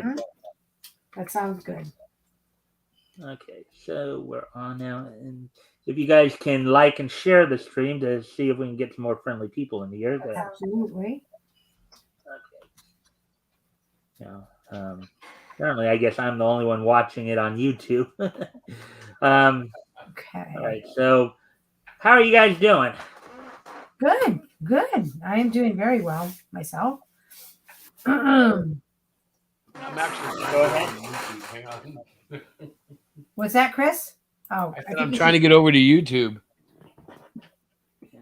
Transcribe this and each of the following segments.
Mhm. That sounds good. Okay, so we're on now, and if you guys can like and share the stream to see if we can get some more friendly people in here. Absolutely. Okay, yeah. Currently, I guess I'm the only one watching it on YouTube. um, all Okay. right, so how are you guys doing? Good. Good. I am doing very well myself. What's I'm actually trying Go to get over ahead. to YouTube. Hang on. that, Chris? Oh, I I said think I'm you trying should. to get over to YouTube. Yeah.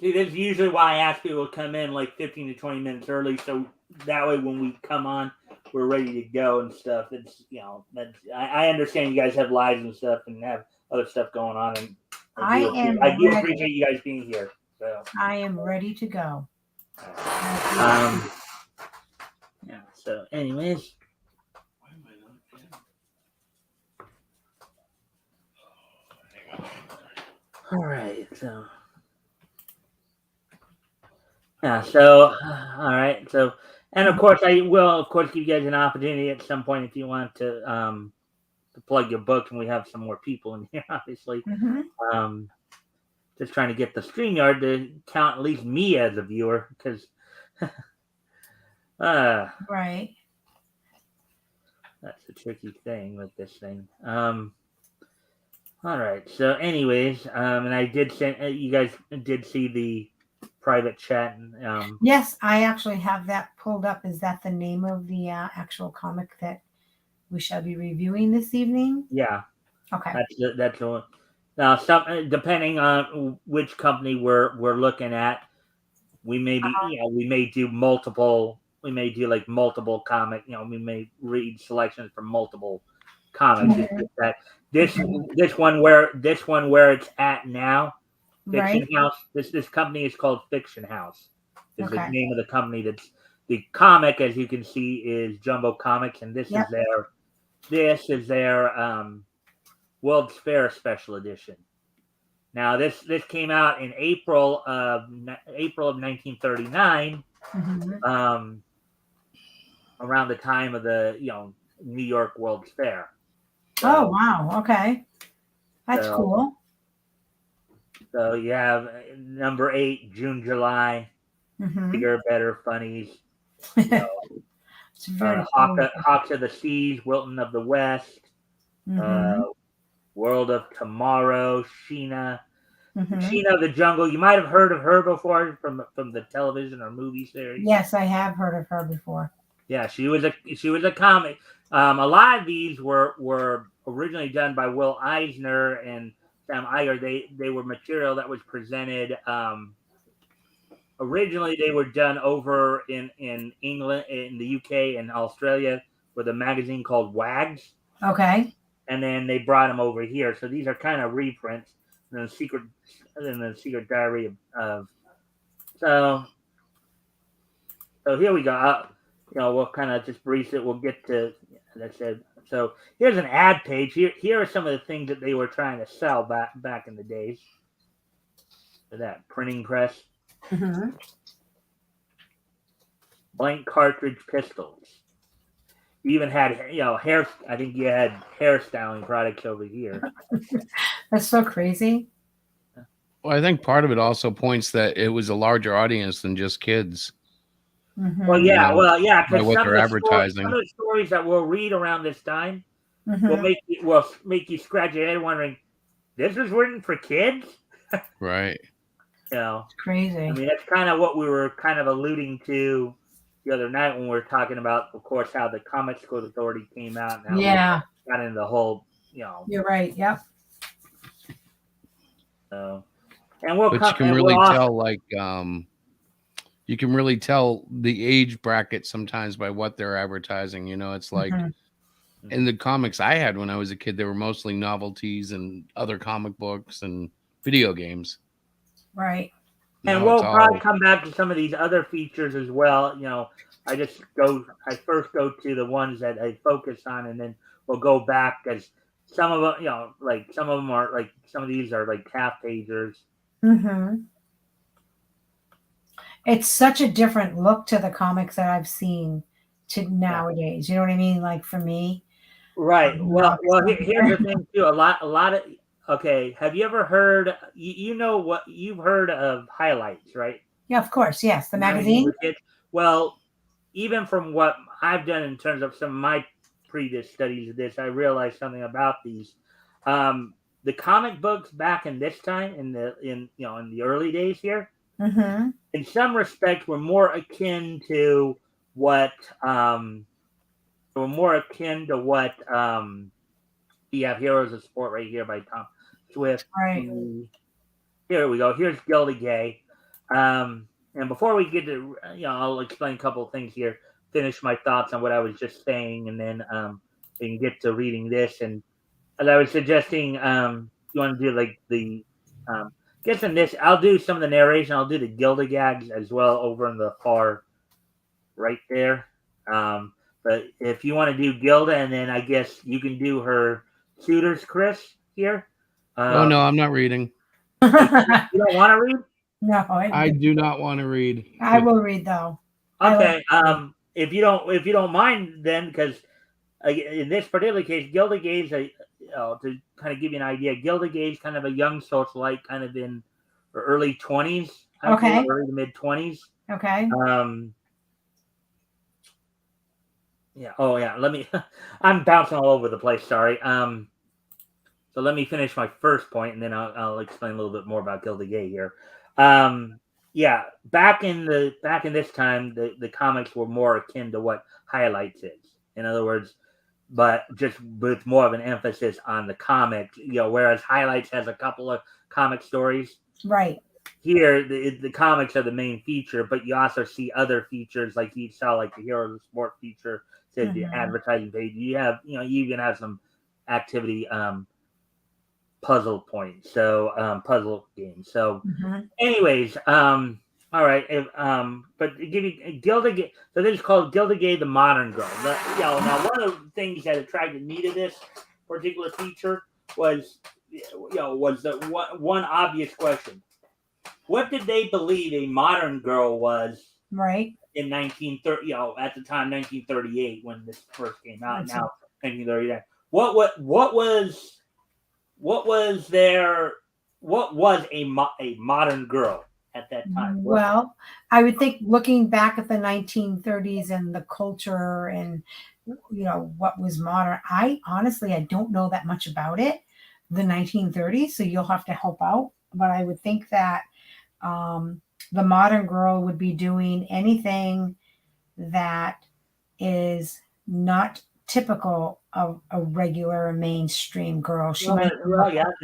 See, this is usually why I ask people to come in like 15 to 20 minutes early, so that way when we come on, we're ready to go and stuff. It's I understand you guys have lives and stuff and have other stuff going on, and I am I do ready. appreciate you guys being here. So, I am ready to go. um, yeah. So, anyways, Why am I not in? Hang on. all right. So, yeah. So, all right. So, and of course, I will, of course, give you guys an opportunity at some point if you want to plug your book, and we have some more people in here, obviously. Mm-hmm. Um, just trying to get the StreamYard to count at least me as a viewer, because Right. that's a tricky thing with this thing. All right. So, anyways, and I did send you guys did see the private chat, and Yes, I actually have that pulled up. Is that the name of the actual comic that we shall be reviewing this evening? yeah, Okay. that's the one. Now, some depending on which company we're looking at, we may be we may do multiple. We may do like multiple comic. We may read selections from multiple comics. It's Mhm. just that Mhm. this one where it's at now, Right. Fiction House. This company is called Fiction House. Is the Okay. name of the company. That's the comic, as you can see, is Jumbo Comics, and Yep. this is their World's Fair Special Edition. Now this came out in April of 1939, Hmm. um, around the time of the New York World's Fair. Oh, So wow. Okay. That's so cool. so you have number 8, June July, Hmm. bigger, better, funnies. You It's know, very Hawk, cool. Hawks of the Seas, Wilton of the West, uh, Hmm. World of Tomorrow, Sheena. Hmm. Sheena of the Jungle. You might have heard of her before from the television or movie series. Yes, I have heard of her before. Yeah, she was a comic. A lot of these were originally done by Will Eisner and Sam Iger. They were material that was presented. Originally, they were done over in England, in the UK, and Australia with a magazine called Wags, Okay. and then they brought them over here. So these are kind of reprints. And the Secret Diary of so so here we go. We'll kind of just breeze it. We'll get to, as I said. So here's an ad page. Here are some of the things that they were trying to sell back in the days. For that printing press, Hmm. blank cartridge pistols. You even had hair. I think you had hairstyling products over here. That's so crazy. Well, I think part of it also points that it was a larger audience than just kids. Hmm. Well, yeah, By because what they're some advertising. of the stories that we'll read around this time Hmm. will make you scratch your head wondering, this was written for kids. Right. You know, I Crazy. mean, that's kind of what we were kind of alluding to the other night when we were talking about, of course, how the Comics Code Authority came out and how we Yeah, got into the whole, you know, you're right. Yep. uh, and we'll But come and we'll also, you can really tell the age bracket sometimes by what they're advertising. It's like Hmm. in the comics I had when I was a kid, they were mostly novelties and other comic books and video games. Right. and Now it's we'll probably all come back to some of these other features as well. I first go to the ones that I focus on, and then we'll go back because some of them, like some of them are like some of these are like half pagers. Hmm. It's such a different look to the comics that I've seen to nowadays. You know what I mean? Like for me, Right. Well, novice here's the thing too. A lot of okay. Have you ever heard? You know what you've heard of highlights, right? yeah, of course, yes, the Magazine magazine. for kids. Well, even from what I've done in terms of some of my previous studies of this, I realized something about these. The comic books back in this time, in the early days here, Mm-hmm. in some respects, were more akin to what we have Heroes of Sport right here by Tom Swift. Right. Here we go. Here's Gilda Gay. And before we get to, I'll explain a couple of things here, finish my thoughts on what I was just saying, and then we can get to reading this. And as I was suggesting, you want to do like the, guess in this, I'll do some of the narration. I'll do the Gilda gags as well over in the far right there. But if you want to do Gilda, and then I guess you can do her suitors, Chris, here. Oh no, I'm not reading. You don't want to read? No, I do not want to read. I will read though. Okay. If you don't mind, then because in this particular case, Gilda Gay's to kind of give you an idea. Gilda Gay's kind of a young socialite, kind of in her early 20s. Okay. Early to mid 20s. Okay. Yeah. Oh yeah. Let me. I'm bouncing all over the place. Sorry. So let me finish my first point, and then I'll explain a little bit more about Gilda Gay here. Yeah, back in this time, the comics were more akin to what highlights is. In other words, but just with more of an emphasis on the comic. Whereas highlights has a couple of comic stories. Right. Here, the comics are the main feature, but you also see other features like you saw, like the Heroes of Sport feature, said the advertising page. You have, you even have some activity. Puzzle points, so puzzle games. So, anyways, all right. But to give you Gilda Gay, so this is called Gilda Gay, the Modern Girl. Now one of the things that attracted me to this particular feature was the one obvious question: what did they believe a modern girl was? Right. In 1930, at the time 1938 when this first came out. Now 1939. What was a modern girl at that time? Well, I would think looking back at the 1930s and the culture and what was modern, I don't know that much about it, the 1930s, so you'll have to help out. But I would think that the modern girl would be doing anything that is not typical of a regular mainstream girl. She might that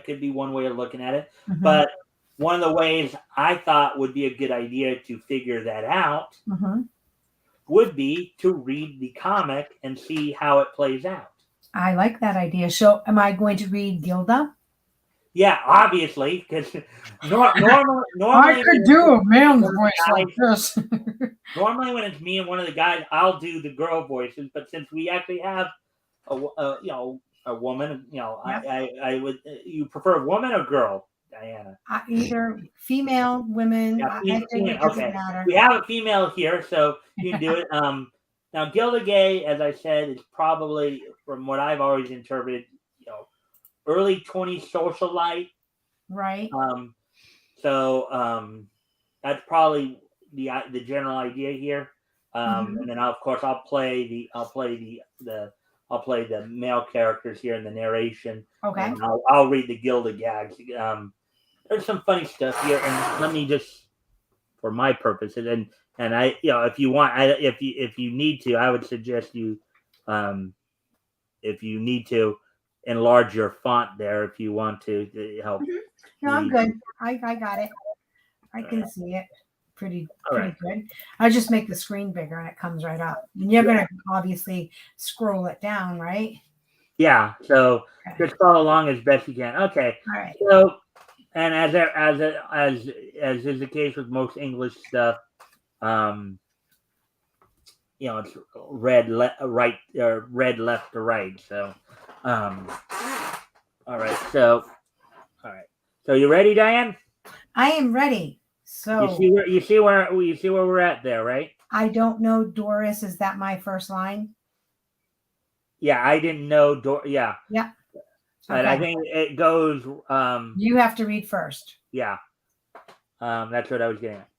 could be one way of looking at it. But one of the ways I thought would be a good idea to figure that out would be to read the comic and see how it plays out. I like that idea. So am I going to read Gilda? Yeah, obviously, because normally I could do a man's voice like this. Normally, when it's me and one of the guys, I'll do the girl voices. But since we actually have a woman, I would. You prefer a woman or girl, Diana? Either female, women. Yeah, it doesn't matter. We have a female here, so you can do it. Now, Gilda Gay, as I said, is probably, from what I've always interpreted, early 20s socialite. Right. So that's probably the general idea here. And then of course I'll play the male characters here in the narration. Okay. And I'll read the Gilda gags. There's some funny stuff here, and let me just, for my purposes, and I, if you want, if you need to, I would suggest you, if you need to, enlarge your font there if you want to help. No, I'm good. I got it. I can see it pretty good. I just make the screen bigger and it comes right up. And you're going to obviously scroll it down, right? Yeah. So just follow along as best you can. Okay. All right. So, and as is the case with most English stuff, it's red right or red left to right. So, all right. So you ready, Diane? I am ready. So you see where we're at there, right? I don't know Doris. Is that my first line? Yeah, I didn't know. Yeah, Yeah. but I Okay. think it goes. You have to read first. Yeah, that's what I was getting at.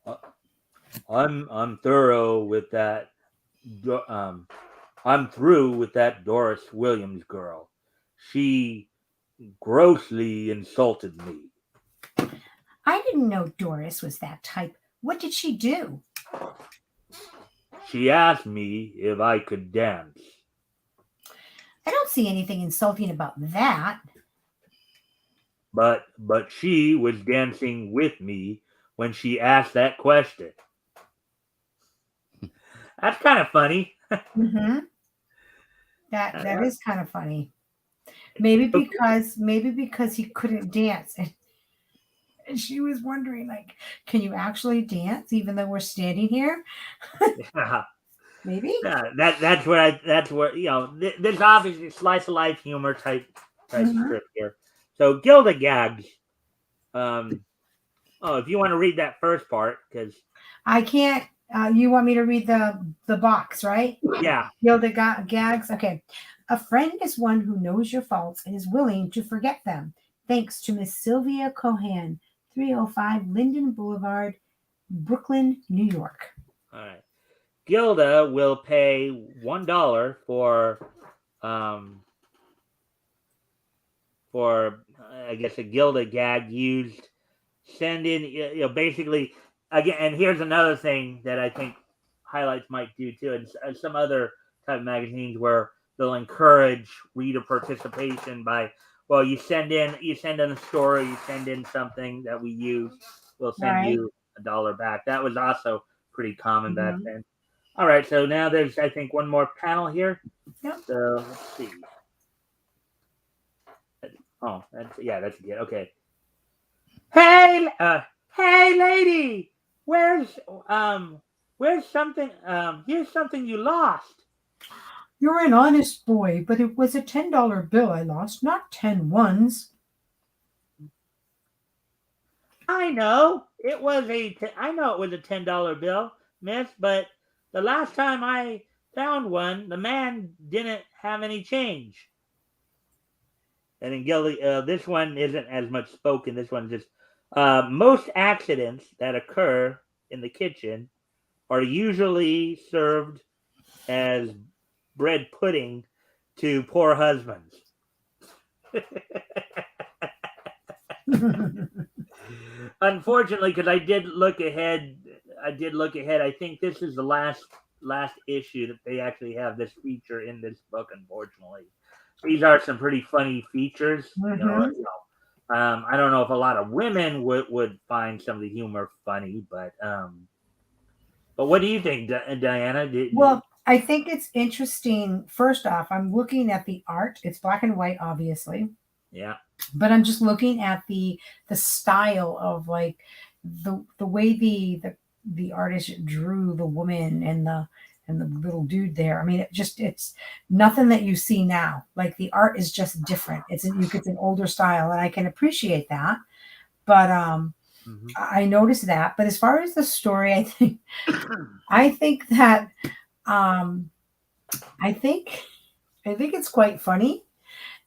Uh, I'm thorough with that. I'm through with that Doris Williams girl. She grossly insulted me. I didn't know Doris was that type. What did she do? She asked me if I could dance. I don't see anything insulting about that. But she was dancing with me when she asked that question. That's kind of funny. Mm-hmm. That is kind of funny. Maybe because he couldn't dance, and she was wondering, like, can you actually dance even though we're standing here? Yeah, Maybe. that's where this obviously slice of life humor type Mm-hmm. script here. So Gilda gags. If you want to read that first part, because I can't. You want me to read the box, right? yeah, Gilda gags. Okay. A friend is one who knows your faults and is willing to forget them. Thanks to Miss Sylvia Cohan, 305 Linden Boulevard, Brooklyn, New York. all right. Gilda will pay $1 for I guess a Gilda gag used. Send in basically again. And here's another thing that I think highlights might do too, and some other type of magazines where they'll encourage reader participation by you send in a story, you send in something that we use, we'll send Right. you $1 back. That was also pretty common back Mm-hmm. then. All right, so now there's I think one more panel here. Yep. So let's see. Oh, that's good. Okay. Hey, lady, where's something? Here's something you lost. You're an honest boy, but it was a $10 bill I lost, not 10 ones. I know it was a $10 bill, miss. But the last time I found one, the man didn't have any change. And in Gilly, this one isn't as much spoken. This one just most accidents that occur in the kitchen are usually served as bread pudding to poor husbands. Unfortunately, because I did look ahead. I think this is the last issue that they actually have this feature in this book. Unfortunately, these are some pretty funny features. Mm-hmm. I don't know if a lot of women would find some of the humor funny, but what do you think, Diana? Well, I think it's interesting. First off, I'm looking at the art. It's black and white, obviously, Yeah. but I'm just looking at the style of like the way the artist drew the woman and the little dude there. I mean, it's nothing that you see now. Like the art is just different. It's an older style, and I can appreciate that. But Mm-hmm. I noticed that. But as far as the story, I think that um, I think it's quite funny,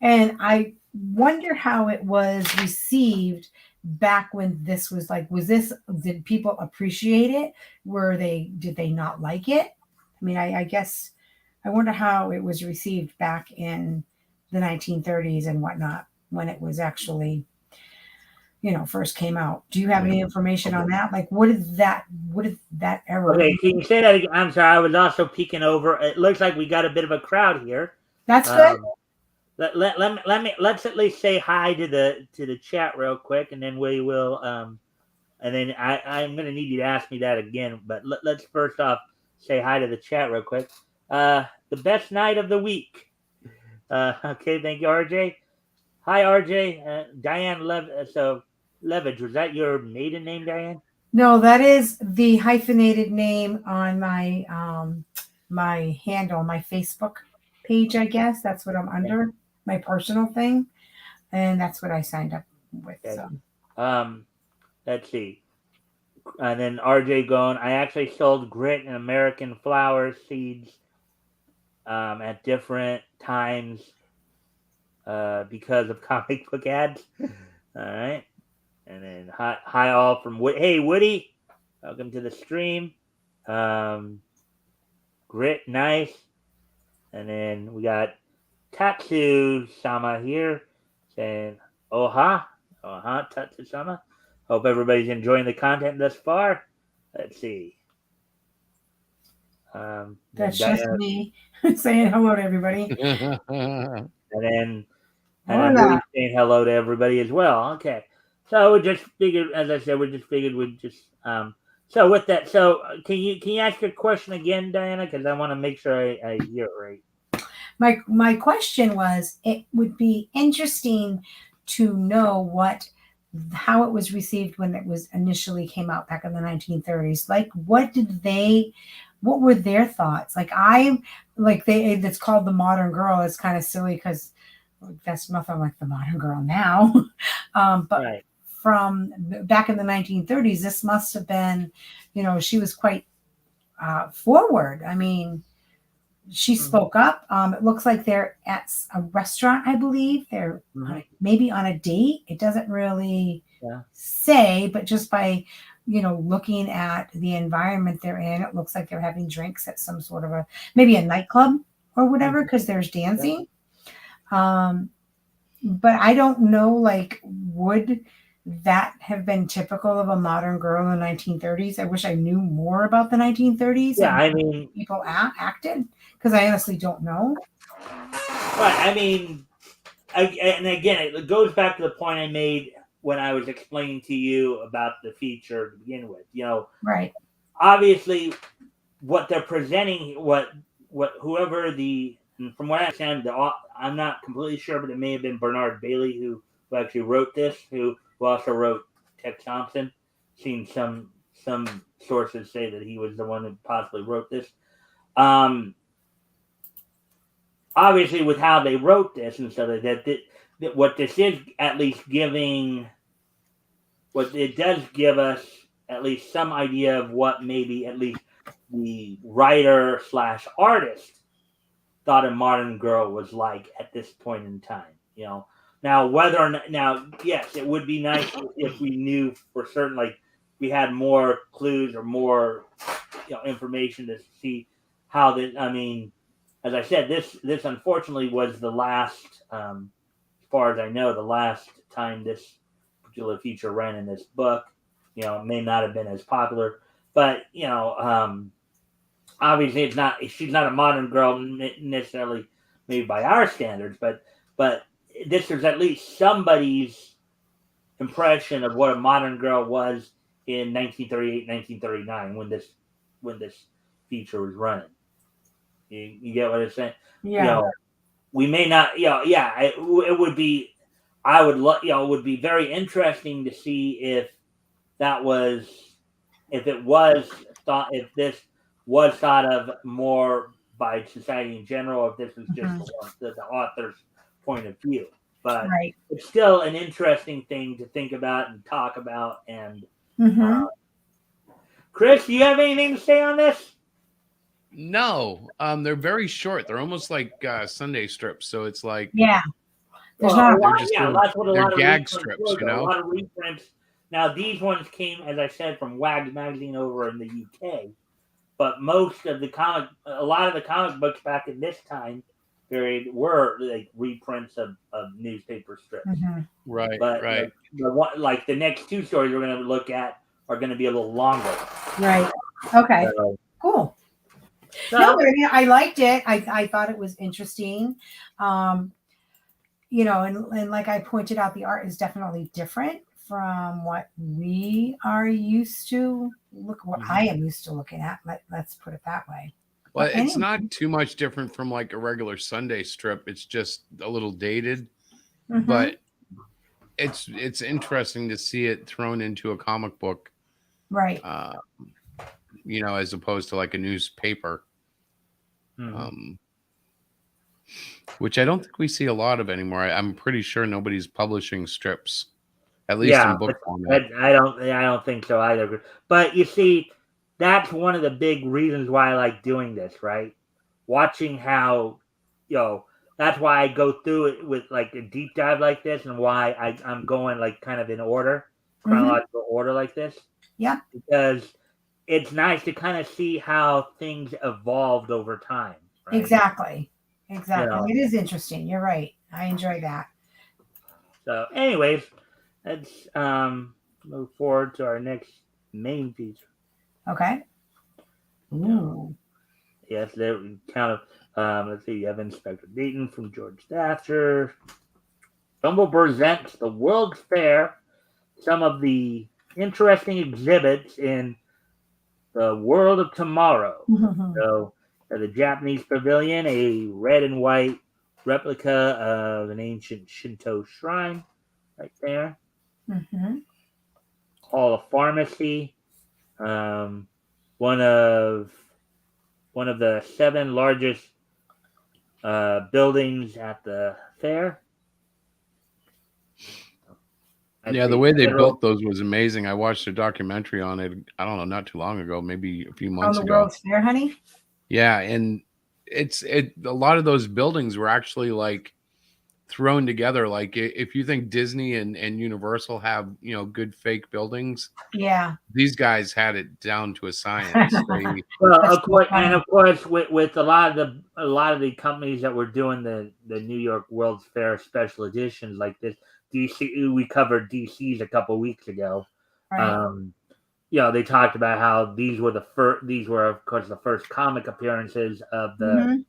and I wonder how it was received back when this was like. Did people appreciate it? Did they not like it? I mean, I guess I wonder how it was received back in the 1930s and whatnot when it was actually first came out. Do you have any information on that? Like, what did that era? Okay, can you say that again? I'm sorry, I was also peeking over. It looks like we got a bit of a crowd here. That's good. Let's at least say hi to the chat real quick, and then we will. And then I'm going to need you to ask me that again. But let's first off say hi to the chat real quick. The best night of the week. Okay, thank you, RJ. Hi, RJ. Diane Levage, was that your maiden name, Diane? No, that is the hyphenated name on my handle, my Facebook page, I guess. That's what I'm under, my personal thing. And that's what I signed up with. Okay. So Let's see. And then RJ going, I actually sold grit and American flower seeds at different times because of comic book ads. All right. And then hi all from Hey Woody, welcome to the stream. Grit, nice. And then we got Tatsu Sama here saying Oha, Tatsu Sama. Hope everybody's enjoying the content thus far. Let's see. That's just me saying hello to everybody. And then Hola. saying hello to everybody as well. Okay. So we just figured, as I said, we'd just so with that, so can you ask your question again, Diana? Because I want to make sure I hear it right. My question was, it would be interesting to know how it was received when it was initially came out back in the 1930s. Like, what were their thoughts? It's called The Modern Girl. It's kind of silly because that's nothing like The Modern Girl now. But Right. from back in the 1930s, this must have been, she was quite forward. I mean, she spoke up. It looks like they're at a restaurant, I believe. They're maybe on a date. It doesn't really say, but just by, looking at the environment they're in, it looks like they're having drinks at some sort of maybe a nightclub or whatever, because there's dancing. But I don't know, would that have been typical of a modern girl in the 1930s? I wish I knew more about the 1930s. Yeah, and I mean, people acted, because I honestly don't know. Right. I mean, and again, it goes back to the point I made when I was explaining to you about the feature to begin with. Right. Obviously, what they're presenting, whoever from what I understand, I'm not completely sure, but it may have been Bernard Bailey who actually wrote this, who also wrote Tex Thompson. Seen some sources say that he was the one who possibly wrote this. Obviously, with how they wrote this and so that what this is at least giving, what it does give us at least some idea of what maybe at least the writer / artist thought a modern girl was like at this point in time. Now whether or not, yes, it would be nice if we knew for certain, like we had more clues or more information to see how this. I mean, as I said, this unfortunately was the last, as far as I know, the last time this particular feature ran in this book. It may not have been as popular, but obviously she's not a modern girl necessarily, maybe by our standards, but this was at least somebody's impression of what a modern girl was in 1938, 1939 when this feature was running. You get what I'm saying? Yeah. We may not. It would be. I would. It would be very interesting to see if it was thought, if this was thought of more by society in general, if this was just the author's point of view. But it's still an interesting thing to think about and talk about. And Chris, do you have anything to say on this? No, they're very short. They're almost like Sunday strips. So it's like, there's that's what they're gag strips, A lot of reprints. Now these ones came, as I said, from Wags magazine over in the UK. But a lot of the comic books back in this time period were like reprints of newspaper strips. Right. But right. The next two stories we're going to look at are going to be a little longer. Right. Okay. Cool. No, but I mean, I liked it. I thought it was interesting. And like I pointed out, the art is definitely different from what we are used to. I am used to looking at. Let's put it that way. Well, it's not too much different from like a regular Sunday strip. It's just a little dated, but it's interesting to see it thrown into a comic book, right? As opposed to like a newspaper, which I don't think we see a lot of anymore. I'm pretty sure nobody's publishing strips at least in book format. I don't think so either. But you see, that's one of the big reasons why I like doing this, right? Watching how, that's why I go through it with like a deep dive like this, and why I'm going like kind of in order, chronological order like this. Yeah. Because it's nice to kind of see how things evolved over time. Right? Exactly. It is interesting. You're right. I enjoy that. So, anyways, let's move forward to our next main feature. Okay. Ooh. Yes, there we kind of let's see, you have Inspector Dayton from George Thatcher. Jumbo presents the World's Fair, some of the interesting exhibits in the world of tomorrow. So, the Japanese pavilion, a red and white replica of an ancient Shinto shrine, right there. Hall of Pharmacy, one of the 7 largest buildings at the fair. Yeah, the way they built those was amazing. I watched a documentary on it. I don't know, not too long ago, maybe a few months ago. On the World's Fair, honey. Yeah, and a lot of those buildings were actually like thrown together. Like if you think Disney and Universal have good fake buildings, yeah, these guys had it down to a science. Well, of course, with a lot of the companies that were doing the New York World's Fair special editions like this, DC, we covered DC's a couple weeks ago. Right. They talked about how these were of course the first comic appearances of the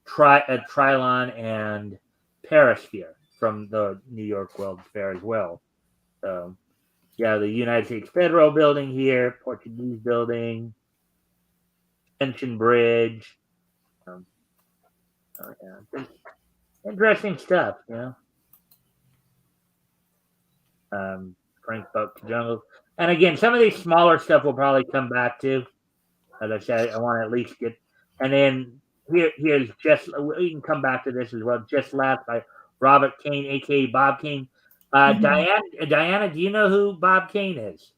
Trilon and Perisphere from the New York World's Fair as well. So, yeah, the United States Federal Building here, Portuguese Building, Pension Bridge. Interesting stuff, Frank Buck Jungle. And again, some of these smaller stuff will probably come back to. As I said, I want to at least get. And then here's just, we can come back to this as well. Just Last by Robert Kane, a.k.a. Bob Kane. Diana, do you know who Bob Kane is?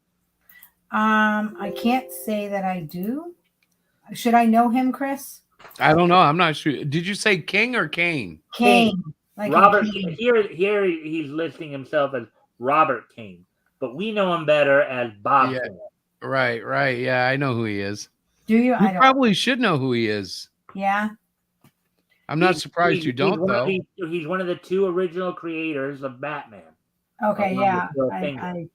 I can't say that I do. Should I know him, Chris? I don't know. I'm not sure. Did you say King or Kane? Kane. Like Robert. Here he's listing himself as Robert Kane, but we know him better as Bob Kane. Right. Yeah, I know who he is. Do you? I probably should know who he is. Yeah. I'm not surprised you don't, though. He's one of the 2 original creators of Batman. Okay, yeah. I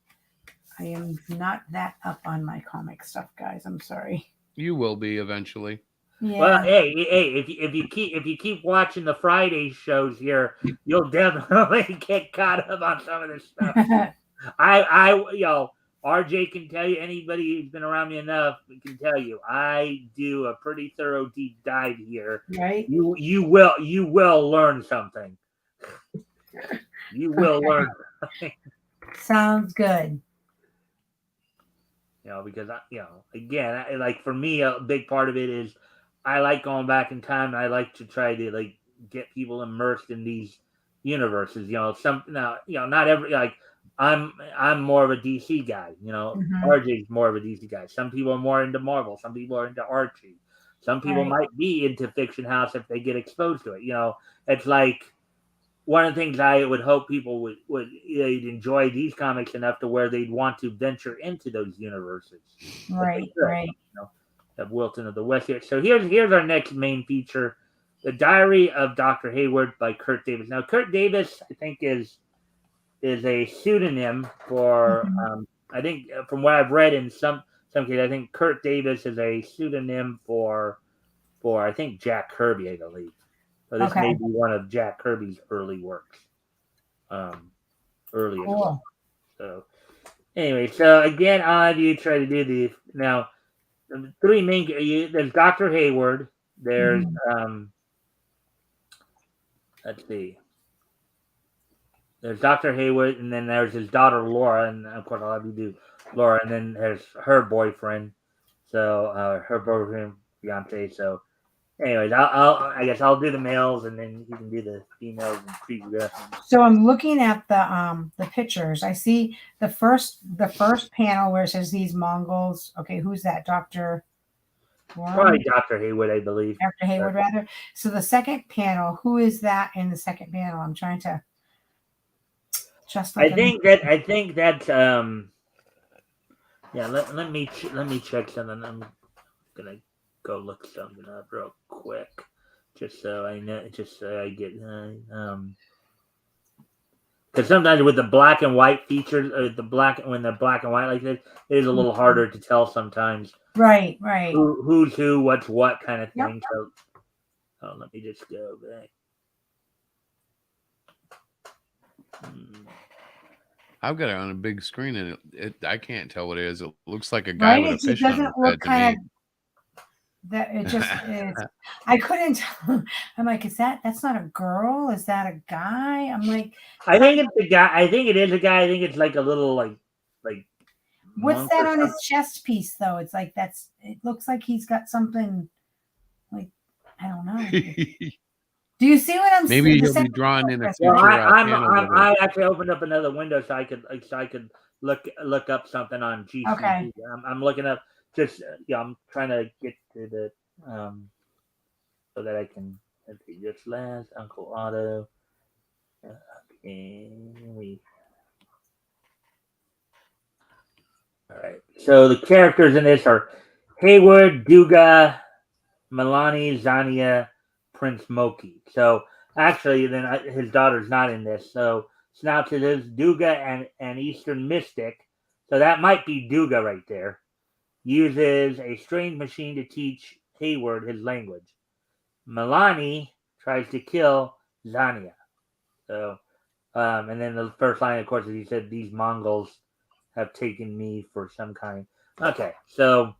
am not that up on my comic stuff, guys. I'm sorry. You will be eventually. Yeah. Well, hey, if you keep watching the Friday shows here, you'll definitely get caught up on some of this stuff. RJ can tell you, anybody who's been around me enough can tell you, I do a pretty thorough deep dive here. Right. You will learn something. You will learn something. Sounds good. Because again, like for me, a big part of it is I like going back in time. And I like to try to like get people immersed in these universes. Not every I'm more of a DC guy. RJ's more of a DC guy. Some people are more into Marvel. Some people are into Archie. Some people might be into Fiction House if they get exposed to it. It's like one of the things I would hope people would enjoy these comics enough to where they'd want to venture into those universes. Right. Of Wilton of the West here. So here's our next main feature, The Diary of Dr. Hayward by Kurt Davis. Now, Kurt Davis, I think, is a pseudonym for I think from what I've read in some cases, I think Kurt Davis is a pseudonym for I think Jack Kirby, I believe. So this may be one of Jack Kirby's early works. Cool. So anyway, so again, I'll have you try to do these. Now, the 3 main, there's Dr. Hayward, there's let's see. There's Dr. Hayward, and then there's his daughter Laura, and of course I'll have you do Laura, and then there's her boyfriend. So her boyfriend, fiance. So anyways, I guess I'll do the males, and then you can do the females and pre-progressions. So I'm looking at the pictures. I see the first panel where it says these Mongols. Okay, who's that? Dr. Probably Dr. Haywood, I believe. Dr. Haywood, rather. So the second panel, who is that in the second panel? I'm trying to just look I think that's yeah. Let me check something. I'm gonna go look something up real quick, just so I know, just so I get because sometimes with the black and white features, when they're black and white like this, it is a little harder to tell sometimes. Right. Who's who, what's what kind of thing. Yep. So, let me just go back. I've got it on a big screen, and I can't tell what it is. It looks like a guy with a fish on his doesn't look head to me. kind of that. It just is. I couldn't tell. I'm like, that's not a girl? Is that a guy? I'm like, I think it's a guy. I think it is a guy. I think it's like a little like. What's that on his chest piece though? It's like it looks like he's got something like, I don't know. Do you see what I'm saying? Maybe he'll be drawn in a future I actually opened up another window so I could look up something on GC. Okay. I'm looking up just I'm trying to get to the so that I can just last Uncle Otto. Okay, all right. So the characters in this are Hayward, Duga, Milani, Zania, Prince Moki. So actually, then his daughter's not in this. So now to this Duga and Eastern Mystic. So that might be Duga right there. Uses a strange machine to teach Hayward his language. Milani tries to kill Zania. So, and then the first line, of course, is he said, "These Mongols have taken me for some kind." Okay, so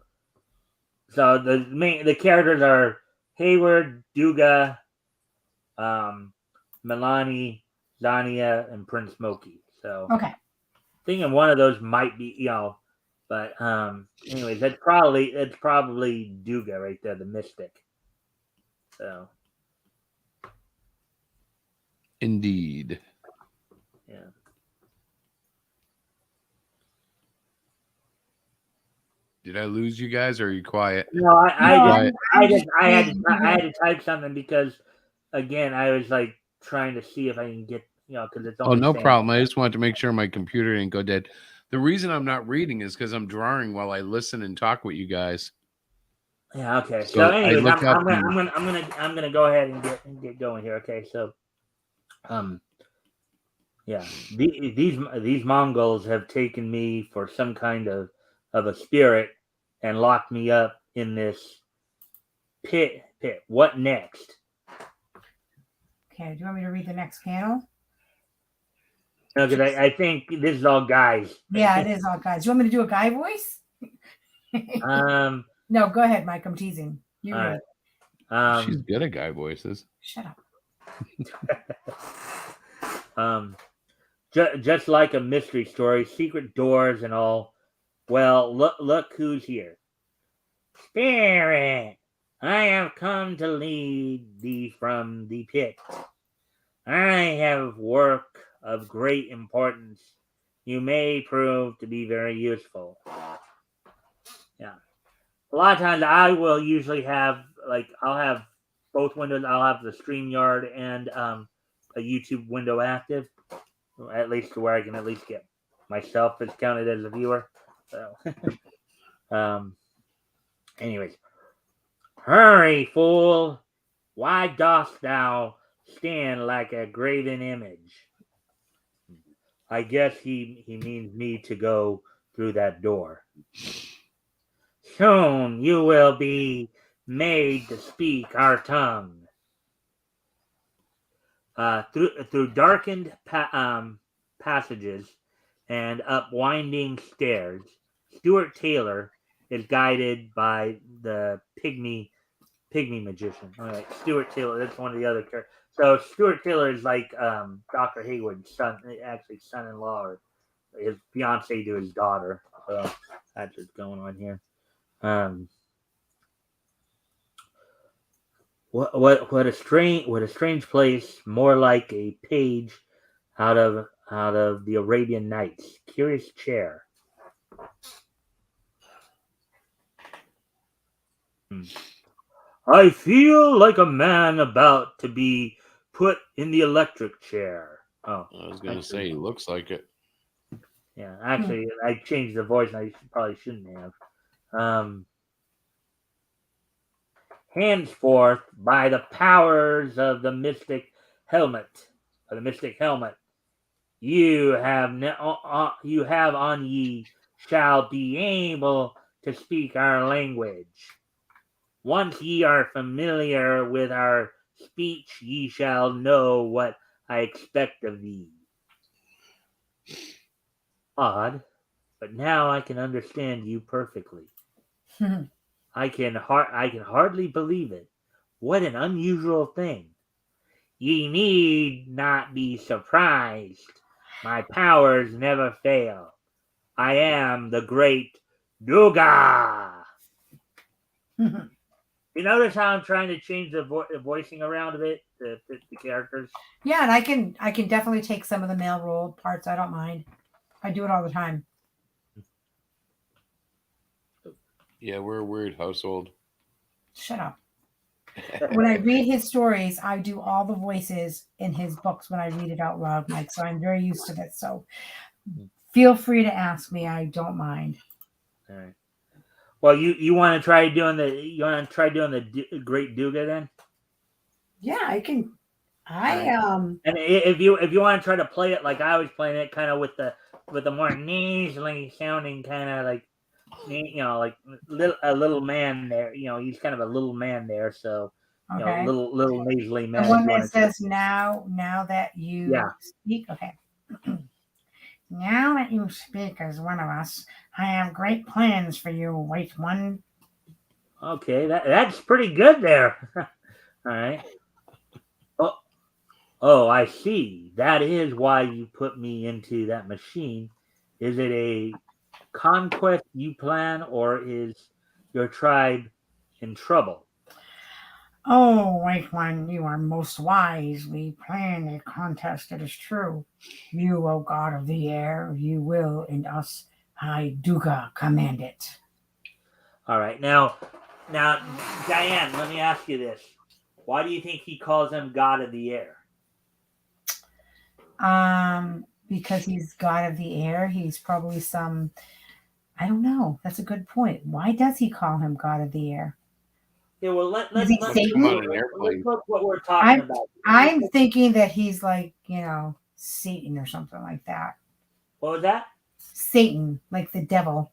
the characters are Hayward, Duga, Milani, Zania, and Prince Moki. So okay, thinking one of those might be but anyways, that's probably Duga right there, the mystic. So indeed. Yeah. Did I lose you guys, or are you quiet? No, I had to type something because again I was like trying to see if I can get because it's only no problem. I just wanted to make sure my computer didn't go dead. The reason I'm not reading is because I'm drawing while I listen and talk with you guys. Yeah. Okay. So anyways, I'm gonna go ahead and get going here. Okay. So, yeah, these Mongols have taken me for some kind of a spirit and locked me up in this pit. What next? Okay. Do you want me to read the next panel? No, because I think this is all guys. Yeah, it is all guys. Do you want me to do a guy voice? No, go ahead, Mike. I'm teasing. You read. She's good at guy voices. Shut up. Just like a mystery story, secret doors and all. Well, look who's here. Spirit, I have come to lead thee from the pit. I have work of great importance. You may prove to be very useful. Yeah. A lot of times I will usually have, I'll have both windows. I'll have the StreamYard and a YouTube window active, at least to where I can at least get myself as counted as a viewer. So, anyways. Hurry, fool! Why dost thou stand like a graven image? I guess he means me to go through that door. Soon you will be made to speak our tongue. Through darkened passages and up winding stairs, Stuart Taylor is guided by the pygmy magician. All right, Stuart Taylor. That's one of the other characters. So Stuart Taylor is like Dr. Hayward's son-in-law, or his fiance to his daughter. So that's what's going on here. What a strange place, more like a page out of the Arabian Nights. Curious chair. I feel like a man about to be put in the electric chair. Oh, I was gonna actually, say he looks like it. yeah. Actually, I changed the voice, and probably shouldn't have. Um, Henceforth, by the powers of the mystic helmet, you have on ye shall be able to speak our language. Once ye are familiar with our speech, ye shall know what I expect of thee. Odd, but now I can understand you perfectly. I can hardly believe it. What an unusual thing. Ye need not be surprised. My powers never fail. I am the great Duga. You notice how I'm trying to change the voicing around a bit to fit the characters? Yeah, and I can definitely take some of the male role parts. I don't mind. I do it all the time. Yeah, we're a weird household. Shut up. When I read his stories, I do all the voices in his books when I read it out loud, Mike. So I'm very used to it. So feel free to ask me. I don't mind. All right. Well, you want to try doing the Great Duga then? Yeah, I can. And if you want to try to play it like I was playing it, kind of with the more nasally sounding, kind of like like a little man there. He's kind of a little man there, so Okay. little nasally man. The one that says now that you Yeah. speak. Okay. Now that you speak as one of us, I have great plans for you, white one. Okay, that's pretty good there. All right. Oh, I see. That is why you put me into that machine. Is it a conquest you plan, or is your tribe in trouble? Oh, white one, you are most wise. We plan a contest, it is true. You, O god of the air, you will, and us, I Duga, command it. All right. Now, Diane, let me ask you this. Why do you think he calls him God of the Air? Because he's god of the air, he's probably some, I don't know. That's a good point. Why does he call him god of the air? Yeah, well, Is he Satan? let's look what we're talking about. I'm thinking that he's like, Satan or something like that. What was that? Satan, like the devil.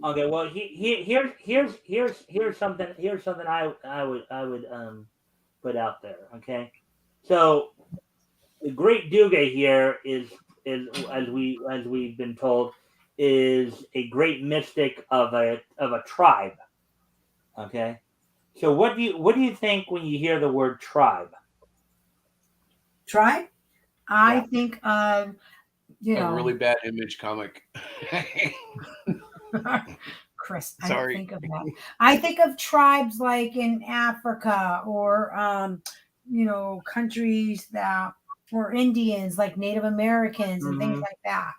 Okay, well, here's something I would put out there. Okay, so the Great Duga here is as we've been told is a great mystic of a tribe. Okay, so what do you think when you hear the word tribe? Tribe? I think of, A really bad Image comic. Chris, I Sorry. don't think of that. I think of tribes like in Africa or, countries that, or Indians, like Native Americans and things like that.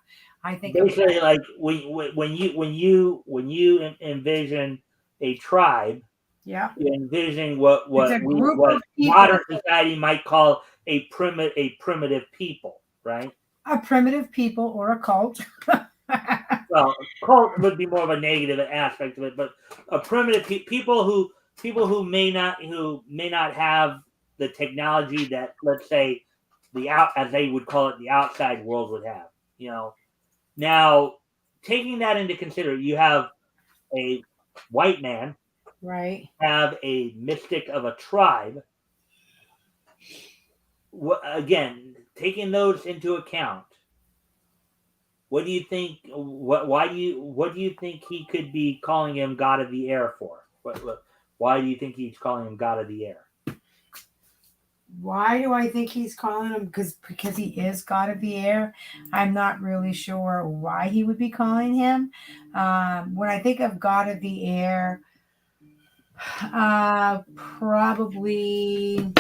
I think basically like when you envision a tribe, yeah, you envision what it's a group of people. modern society might call a primitive people, right? A primitive people or a cult. Well, cult would be more of a negative aspect of it, but a primitive people who may not have the technology that, let's say, as they would call it, the outside world would have. Now, taking that into consideration, you have a white man, right? have a mystic of a tribe. Again, taking those into account, what do you think? What do you think he could be calling him God of the Air for? Why do you think he's calling him God of the Air? Why do I think he's calling him? Because he is God of the Air. I'm not really sure why he would be calling him. When I think of God of the Air, Probably.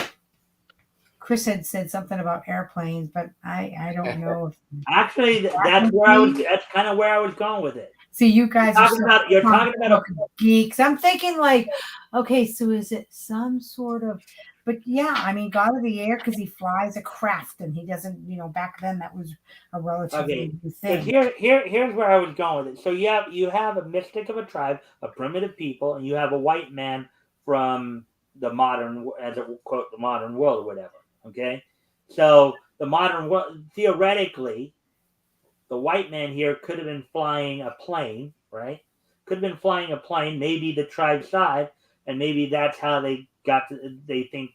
Chris had said something about airplanes, but I don't know. If Actually, that's where that's kind of where I was going with it. See, you guys You're talking about geeks. I'm thinking like, okay, so is it some sort of? But yeah, I mean, God of the Air because he flies a craft and he doesn't. Back then that was a relatively new thing. Here's where I was going with it. So you have a mystic of a tribe, a primitive people, and you have a white man from the modern, as a quote, the modern world or whatever. Okay, so the modern world, theoretically, the white man here could have been flying a plane, right? Could have been flying a plane, maybe the tribe side, and maybe that's how they got to, they think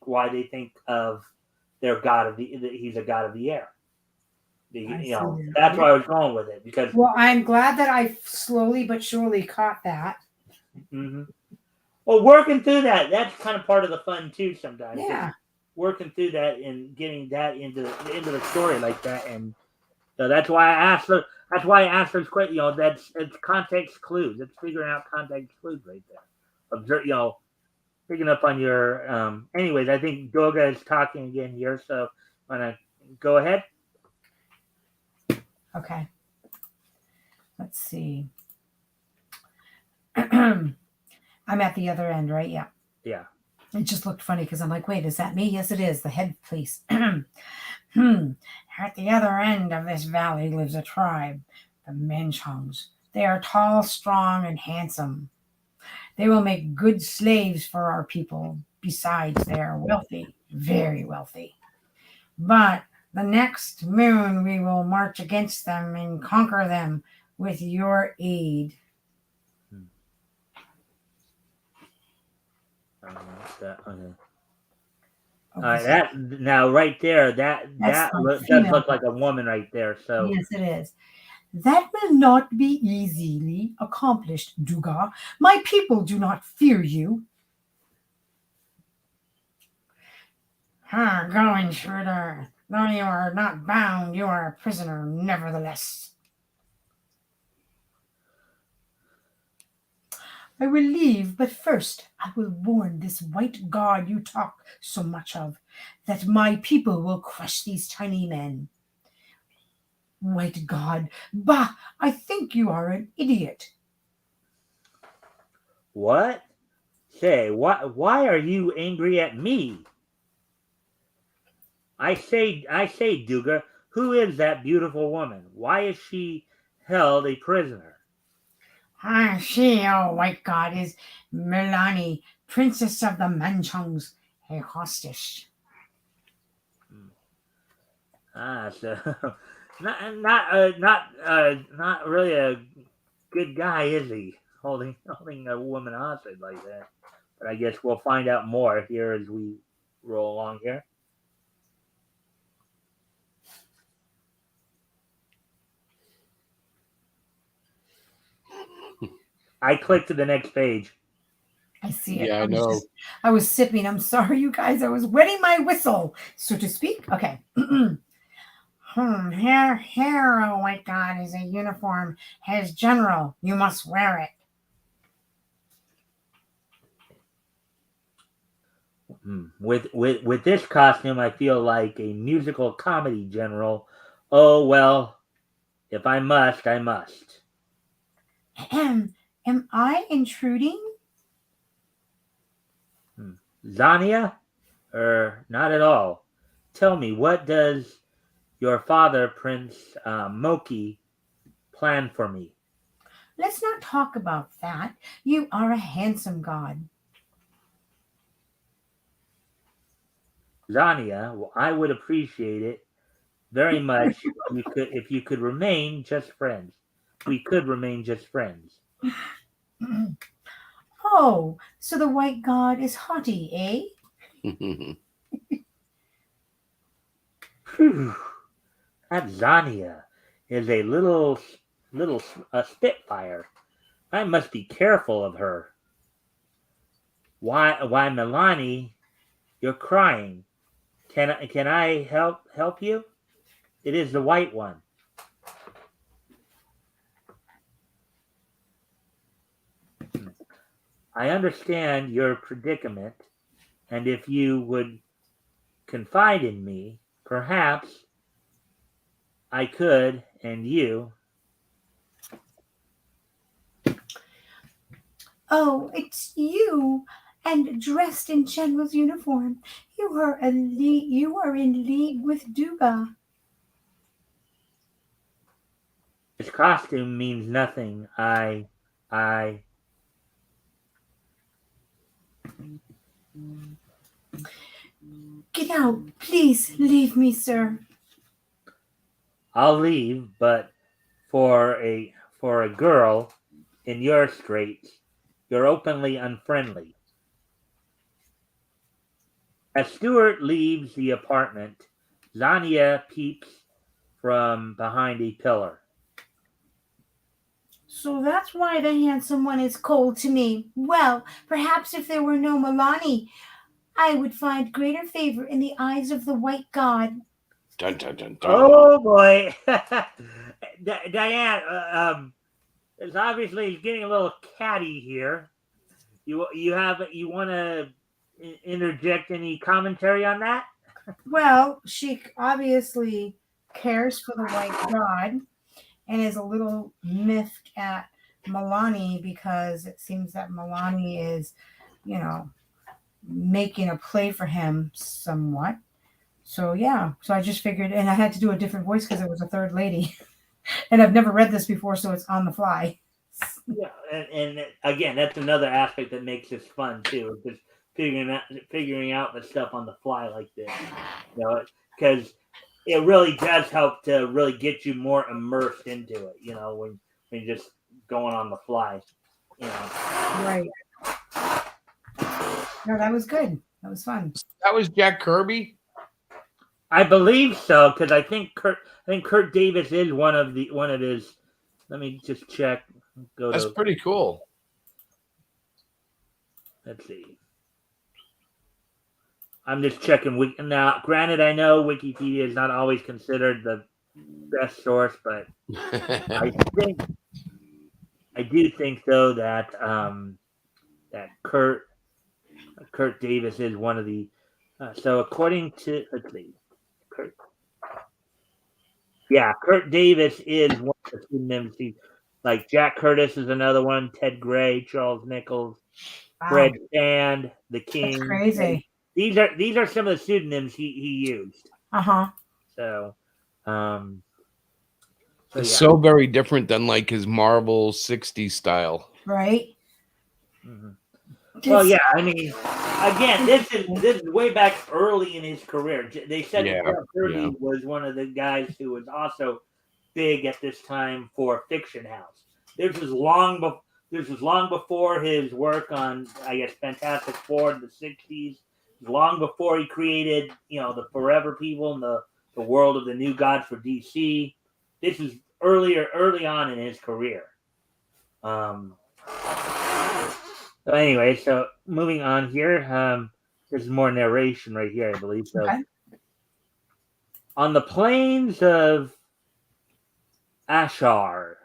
of their god of he's a god of the air. That's where I was going with it because. Well, I'm glad that I slowly but surely caught that. Mm-hmm. Well, working through that's kind of part of the fun too. Sometimes, yeah, working through that and getting that into the story like that, and so that's why I asked. That's why I asked those questions. It's context clues. It's figuring out context clues right there. Observe, picking up on your. Anyways, I think Doga is talking again here, so I'm gonna go ahead. Okay. Let's see. I'm at the other end, right? Yeah. Yeah. It just looked funny because I'm like, wait, is that me? Yes, it is. The head police. At the other end of this valley lives a tribe, the Menchungs. They are tall, strong, and handsome. They will make good slaves for our people. Besides, they are wealthy, very wealthy. But the next moon we will march against them and conquer them with your aid. Okay. That now right there, that does look like a woman right there. So yes, it is. That will not be easily accomplished, Duga. My people do not fear you. Go, intruder. Though you are not bound, you are a prisoner nevertheless. I will leave, but first I will warn this white god you talk so much of, that my people will crush these tiny men. White god, bah! I think you are an idiot. What? Say, why are you angry at me? I say, Duga, who is that beautiful woman? Why is she held a prisoner? She, white god, is Milani, princess of the Manchungs, a hostage. So not really a good guy, is he? Holding a woman hostage like that. But I guess we'll find out more here as we roll along here. I clicked to the next page. I see it. Yeah, I know. I was sipping. I'm sorry, you guys. I was wetting my whistle, so to speak. Okay. Here, oh white god, is a uniform. As general, you must wear it. With this costume, I feel like a musical comedy general. Oh well, if I must, I must. Am I intruding? Zania? Not at all. Tell me, what does your father, Prince Moki, plan for me? Let's not talk about that. You are a handsome god. Zania, well, I would appreciate it very much if you could remain just friends. We could remain just friends. Oh, so the white god is haughty, eh? Phew. That Zania is a little spitfire. I must be careful of her. Why, Milani? You're crying. Can I help you? It is the white one. I understand your predicament, and if you would confide in me, perhaps I could, and you. Oh, it's you, and dressed in General's uniform. You are in league with Duga. His costume means nothing. I, Get out, please leave me, sir. I'll leave, but for a girl in your straits, you're openly unfriendly. As Stuart leaves the apartment, Zania peeps from behind a pillar. So that's why the handsome one is cold to me. Well, perhaps if there were no Milani, I would find greater favor in the eyes of the white god. Dun, dun, dun, dun. Oh boy, Diane, it's obviously getting a little catty here. You want to interject any commentary on that? Well, she obviously cares for the white god and is a little miffed at Milani because it seems that Milani is, you know, making a play for him somewhat. So yeah, so I just figured, and I had to do a different voice because it was a third lady, and I've never read this before, so it's on the fly. Yeah, and again, that's another aspect that makes this fun too, just figuring out the stuff on the fly like this, because it really does help to really get you more immersed into it, when you're just going on the fly, you know. Right. No, that was good. That was fun. That was Jack Kirby. I believe so because I think Kurt Davis is one of his. Let me just check. That's pretty cool. Let's see. I'm just checking. Now, granted, I know Wikipedia is not always considered the best source, but I do think though that that Kurt Davis is one of the. So according to let's see, Kurt Davis is one of the pseudonyms. Like Jack Curtis is another one. Ted Gray, Charles Nichols, Fred Sand, the King. That's crazy. These are some of the pseudonyms he used. So, it's so very different than like his Marvel '60s style, right? Mm-hmm. Well, yeah. I mean, again, this is way back early in his career. They said that Jack Kirby was one of the guys who was also big at this time for Fiction House. This was long before his work on, I guess, Fantastic Four in the '60s. Long before he created, the Forever People and the world of the New Gods for DC. This is early on in his career. So anyway, so moving on here, there's more narration right here, I believe. So, okay. On the plains of Ashar,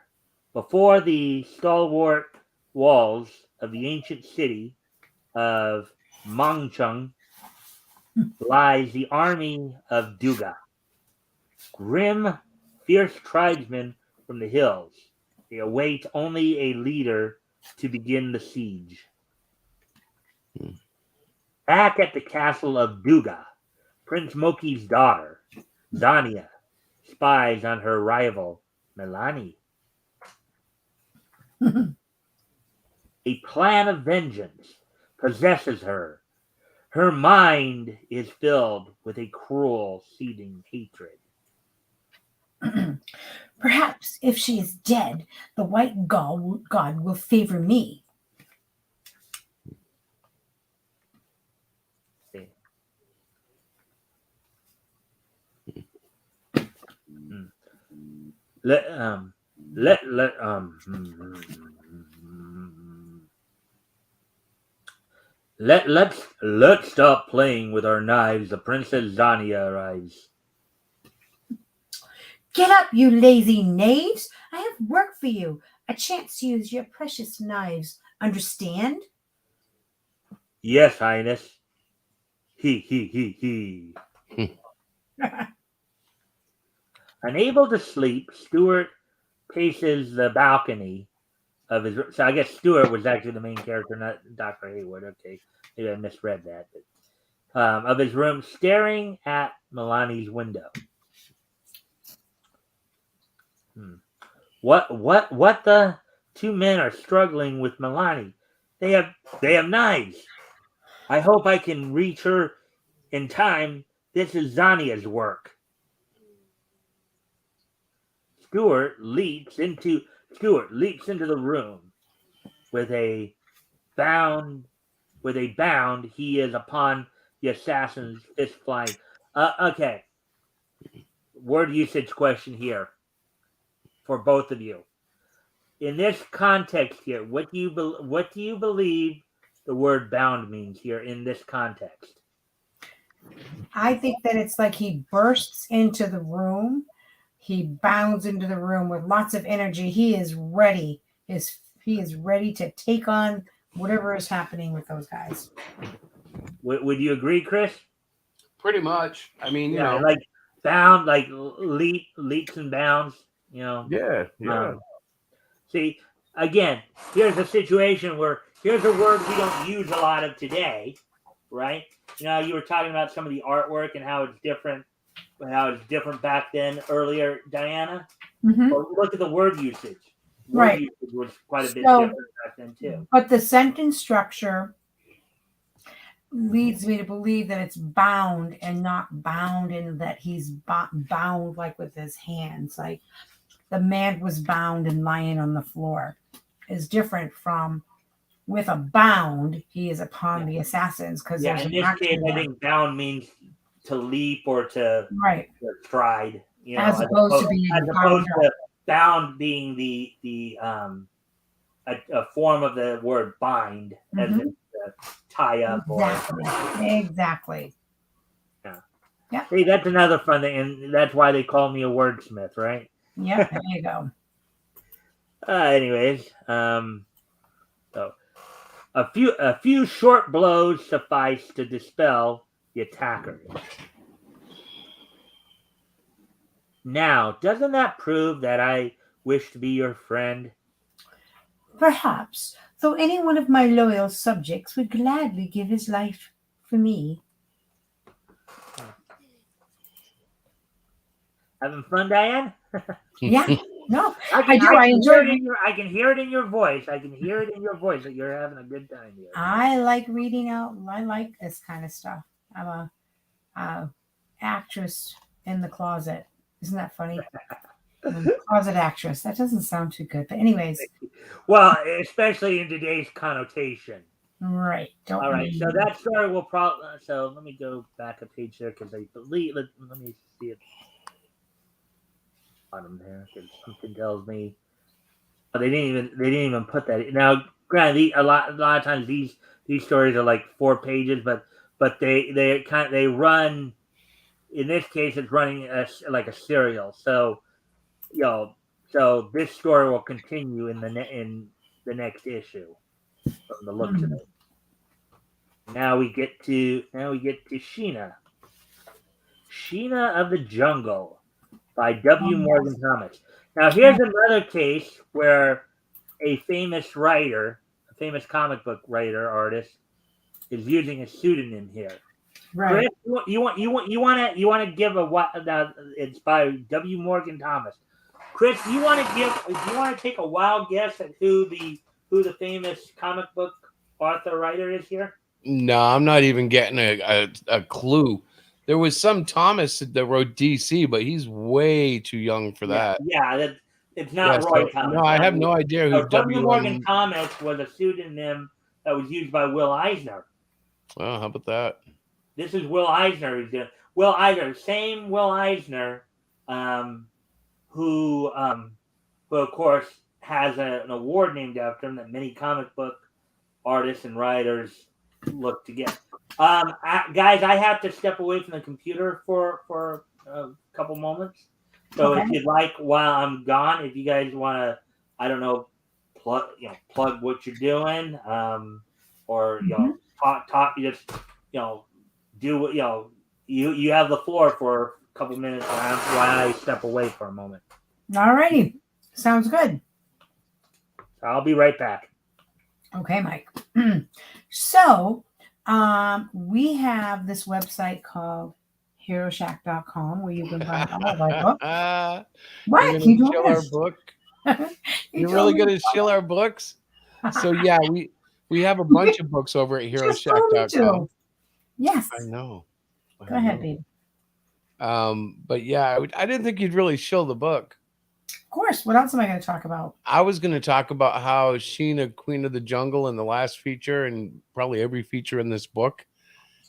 before the stalwart walls of the ancient city of Mangchung, lies the army of Duga. Grim, fierce tribesmen from the hills. They await only a leader to begin the siege. Back at the castle of Duga, Prince Moki's daughter, Zania, spies on her rival, Milani. A plan of vengeance possesses her. Her mind is filled with a cruel, seething hatred. Perhaps if she is dead, the white god will favor me. Let's stop playing with our knives. The Princess Zania arrives. Get up, you lazy knaves! I have work for you. A chance to use your precious knives. Understand? Yes, Highness. He. Unable to sleep, Stuart paces the balcony of his. So I guess Stuart was actually the main character, not Dr. Hayward. Okay, maybe I misread that. But, of his room, staring at Milani's window. What the two men are struggling with Milani. They have knives. I hope I can reach her in time. This is Zania's work. Stuart leaps into the room with a bound. He is upon the assassin's fist flying. Okay. Word usage question here for both of you. In this context here, what do you believe the word bound means here in this context? I think that it's like he bursts into the room. He bounds into the room with lots of energy. He is ready. He is ready to take on whatever is happening with those guys. Would you agree, Chris? Pretty much. I mean, you know, like bound, like leaps and bounds. You know. Yeah. See, again, here's a situation where here's a word we don't use a lot of today, right? You know, you were talking about some of the artwork and how it's different back then earlier, Diana. Mm-hmm. Well, look at the word usage. Right. Usage was quite a bit different back then too. But the sentence structure leads me to believe that it's bound and not bound, and that he's bound like with his hands, like the man was bound and lying on the floor, is different from with a bound he is upon the assassins, because there's in this case I think bound means to leap or to stride, you know, as opposed to bound being the a form of the word bind, as in to tie up. Exactly. Yeah. See, that's another fun thing, and that's why they call me a wordsmith, right? Yeah, there you go. Anyways, so a few short blows suffice to dispel the attackers. Now, doesn't that prove that I wish to be your friend? Perhaps, though any one of my loyal subjects would gladly give his life for me. Having fun, Diane? Yeah. No, I do. I enjoy it. I can hear it in your voice. I can hear it in your voice that you're having a good time here. I like reading out. I like this kind of stuff. I'm a actress in the closet. Isn't that funny? Closet actress. That doesn't sound too good. But anyways. Well, especially in today's connotation. Right. All right. So that story will probably. So let me go back a page there because I believe. Let me see it. Bottom there, because something tells me they didn't even put that. Now, granted, a lot of times these stories are like 4 pages, but they run. In this case, it's running like a serial. So, you know, so this story will continue in the next issue from the looks of it. Now we get to Sheena. Sheena of the Jungle by W. Morgan Thomas. Now here's another case where a famous writer, a famous comic book writer artist, is using a pseudonym here. Right. Chris, you want to give a what? It's by W. Morgan Thomas. Chris, do you want to take a wild guess at who the famous comic book author writer is here? No, I'm not even getting a clue. There was some Thomas that wrote DC, but he's way too young for that. Yeah, it's not Roy Thomas. No, I have no idea who W. Morgan Thomas was a pseudonym that was used by Will Eisner. Well, how about that? This is Will Eisner who's doing Will Eisner, same Will Eisner, who of course has an award named after him that many comic book artists and writers look to get. Guys, I have to step away from the computer for a couple moments. So if you'd like, while I'm gone, if you guys want to, I don't know, plug what you're doing, or talk. You just do what you have the floor for a couple minutes while I step away for a moment. All righty. Sounds good. I'll be right back. Okay, Mike. So, we have this website called HeroShack.com where you can find all of our books. What? You're You gonna doing shill our this? book? You You're really told me gonna shill our books? So yeah, we have a bunch of books over at just told me HeroShack.com. to. Yes. I know. Go ahead, babe. But yeah, I didn't think you'd really shill the book. Of course. What else am I going to talk about? I was going to talk about how Sheena, Queen of the Jungle, in the last feature, and probably every feature in this book,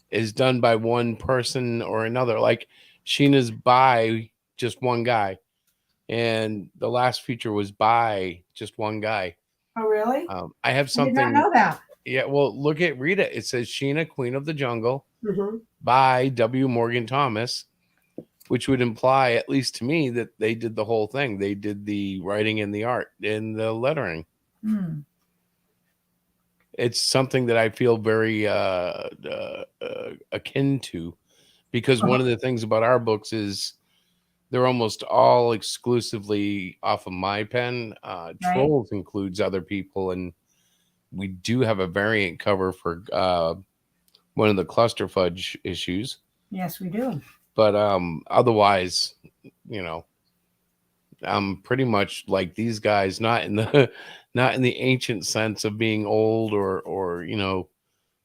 is done by one person or another. Like Sheena's by just one guy, and the last feature was by just one guy. Oh, really? I have I something. did not know that. Yeah, well, read it. It says Sheena, Queen of the Jungle, by W. Morgan Thomas, which would imply, at least to me, that they did the whole thing. They did the writing and the art and the lettering. It's something that I feel very akin to, because one of the things about our books is they're almost all exclusively off of my pen. Right. Trolls includes other people, and we do have a variant cover for one of the Cluster Fudge issues. Yes, we do. But otherwise, I'm pretty much like these guys, not in the ancient sense of being old or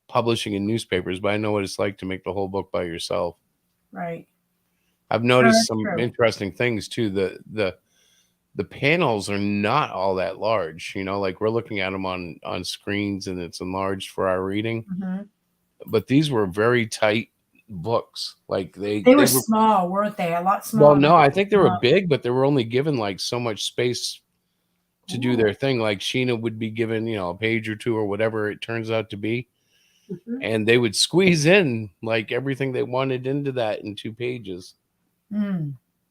publishing in newspapers, but I know what it's like to make the whole book by yourself. Right. I've noticed some interesting things too. The panels are not all that large, like we're looking at them on screens and it's enlarged for our reading. But these were very tight books. Like they were small, weren't they? A lot smaller. Well, no, I think they were big, but they were only given like so much space to do their thing. Like Sheena would be given, a page or two or whatever it turns out to be. And they would squeeze in like everything they wanted into that in 2 pages.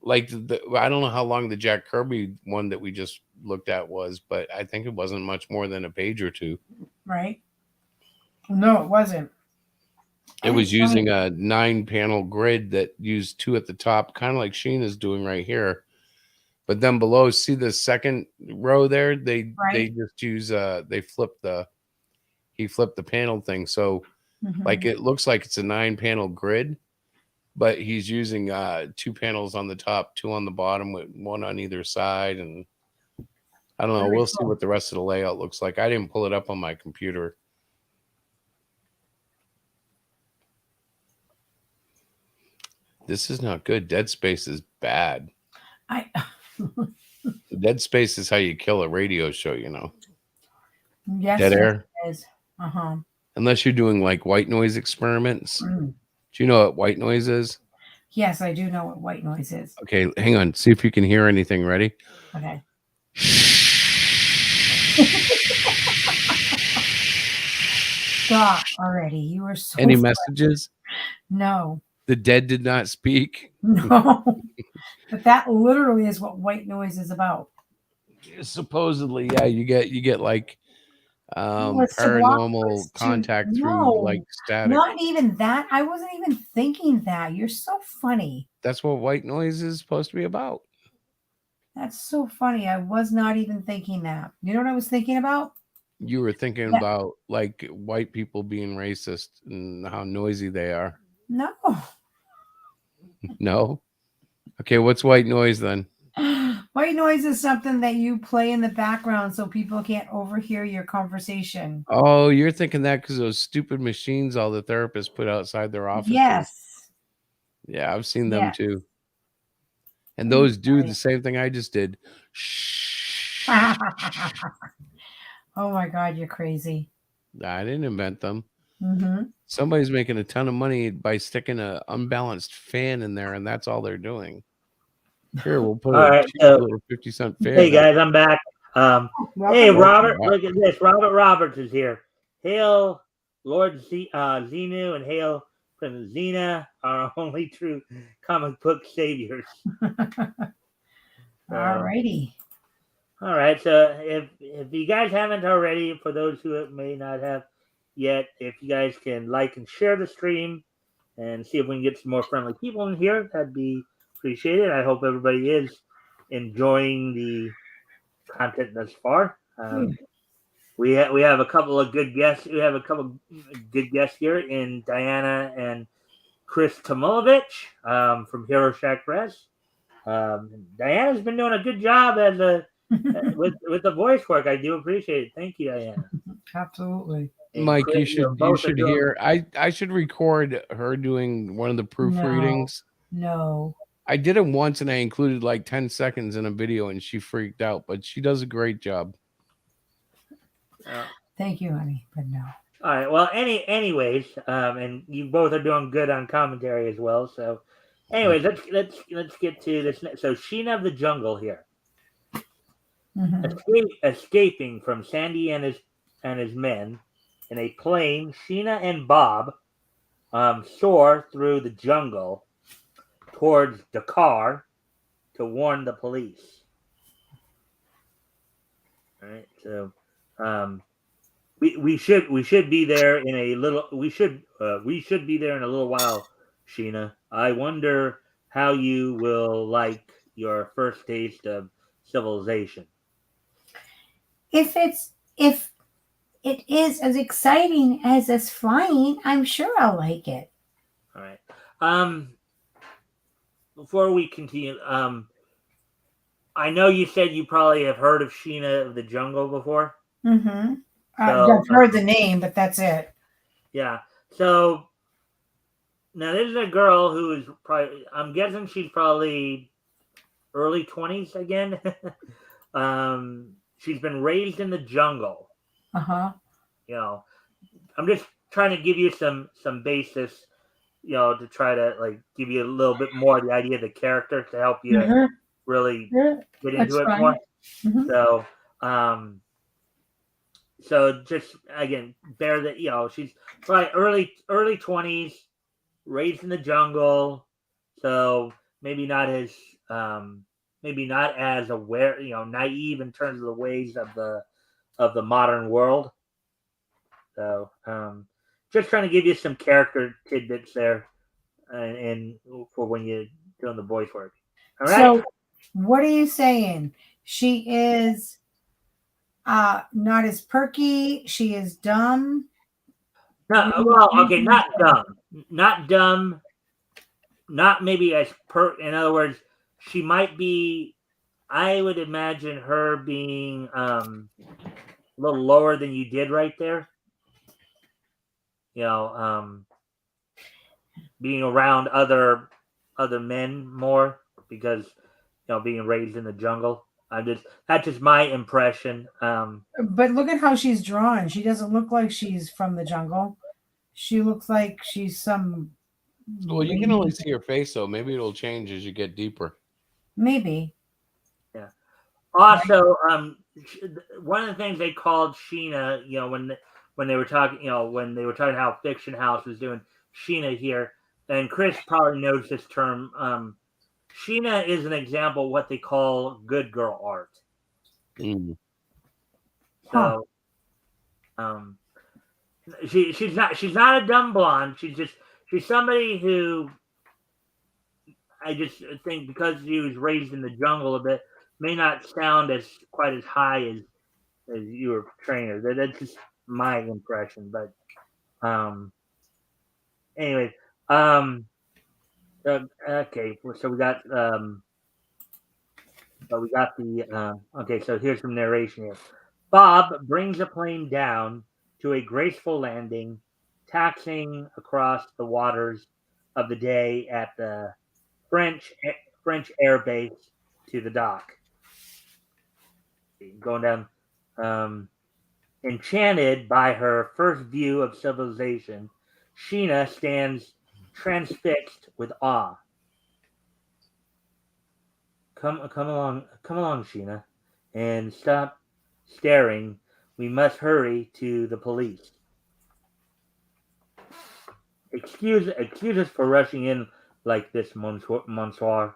Like I don't know how long the Jack Kirby one that we just looked at was, but I think it wasn't much more than a page or 2. Right. No, it wasn't. It was using a 9-panel grid that used 2 at the top, kind of like Sheena's doing right here. But then below, see the second row there? They just use he flipped the panel thing. So like it looks like it's a 9-panel grid, but he's using 2 panels on the top, 2 on the bottom, with 1 on either side. And I don't know. We'll see what the rest of the layout looks like. I didn't pull it up on my computer. This is not good. Dead space is bad. Dead space is how you kill a radio show, Yes, dead air. It is. Unless you're doing like white noise experiments. Do you know what white noise is? Yes, I do know what white noise is. Okay, hang on. See if you can hear anything. Ready? Okay. Stop already. You were so Any messages? No. The dead did not speak? No. But that literally is what white noise is about. Supposedly, yeah. You get like paranormal contact through like static. Not even that. I wasn't even thinking that. You're so funny. That's what white noise is supposed to be about. That's so funny. I was not even thinking that. You know what I was thinking about? You were thinking about like white people being racist and how noisy they are. No. No? Okay, what's white noise then? White noise is something that you play in the background so people can't overhear your conversation. Oh, you're thinking that because those stupid machines all the therapists put outside their offices. Yes. Yeah, I've seen them too. And those do the same thing I just did. Oh my God, you're crazy. I didn't invent them. Somebody's making a ton of money by sticking an unbalanced fan in there, and that's all they're doing. Here, we'll put a little 50-cent fan. Hey guys, I'm back. Hey Robert, look at this. Robert Roberts is here. Hail Lord Xenu and hail Princess Xena, our only true comic book saviors. Alrighty. All right. So if you guys haven't already, for those who may not have, yet, if you guys can like and share the stream and see if we can get some more friendly people in here, that'd be appreciated. I hope everybody is enjoying the content thus far. We have a couple of good guests. We have a couple good guests here in Diana and Chris Tamulevich from Hero Shack Press. Diana's been doing a good job as a with the voice work. I do appreciate it. Thank you, Diana. Absolutely. And Mike, Chris, you both are should doing- hear. I should record her doing one of the proofreadings. No. I did it once and I included like 10 seconds in a video and she freaked out, but she does a great job. Thank you, honey, but no. All right. Well, anyways, and you both are doing good on commentary as well. So, anyways, let's get to this. So, Sheena of the Jungle here, escaping from Sandy and his men in a plane. Sheena and Bob soar through the jungle towards Dakar to warn the police. All right. So, we should be there in a little. We should be there in a little while, Sheena. I wonder how you will like your first taste of civilization. If it is as exciting as us flying, I'm sure I'll like it. All right. Before we continue, I know you said you probably have heard of Sheena of the Jungle before. Mm-hmm. So, I've heard the name, but that's it. Yeah. So now this is a girl who is probably, I'm guessing she's probably early 20s again. She's been raised in the jungle. You know, I'm just trying to give you some basis, you know, to try to like give you a little bit more of the idea of the character to help you really get into it more. So, so just again, bear that, you know, she's probably early 20s, raised in the jungle, so maybe not as aware, you know, naive in terms of the ways of the modern world. So just trying to give you some character tidbits there, and for when you're doing the voice work. All right. So, what are you saying? She is not as perky. She is dumb. No, well, okay, not dumb, not maybe as in other words, she might be, I would imagine her being a little lower than you did right there. You know, being around other men more because, you know, being raised in the jungle. That's just my impression. But look at how she's drawn. She doesn't look like she's from the jungle. She looks like she's some. Well, you can only see her face, though. Maybe it'll change as you get deeper. Maybe. Yeah. Also, one of the things they called Sheena, you know, when they were talking, you know, when they were talking how Fiction House was doing Sheena here, and Chris probably knows this term. Sheena is an example of what they call good girl art. So, she's not a dumb blonde. She's somebody who, I just think because she was raised in the jungle a bit, may not sound quite as high as you were portraying her. That's just my impression. But anyway, okay. So we got okay. So here's some narration here. Bob brings a plane down to a graceful landing, taxiing across the waters of the day at the French air base to the dock. Going down, enchanted by her first view of civilization, Sheena stands transfixed with awe. Come along, Sheena, and stop staring. We must hurry to the police. Excuse us for rushing in like this, Monsieur.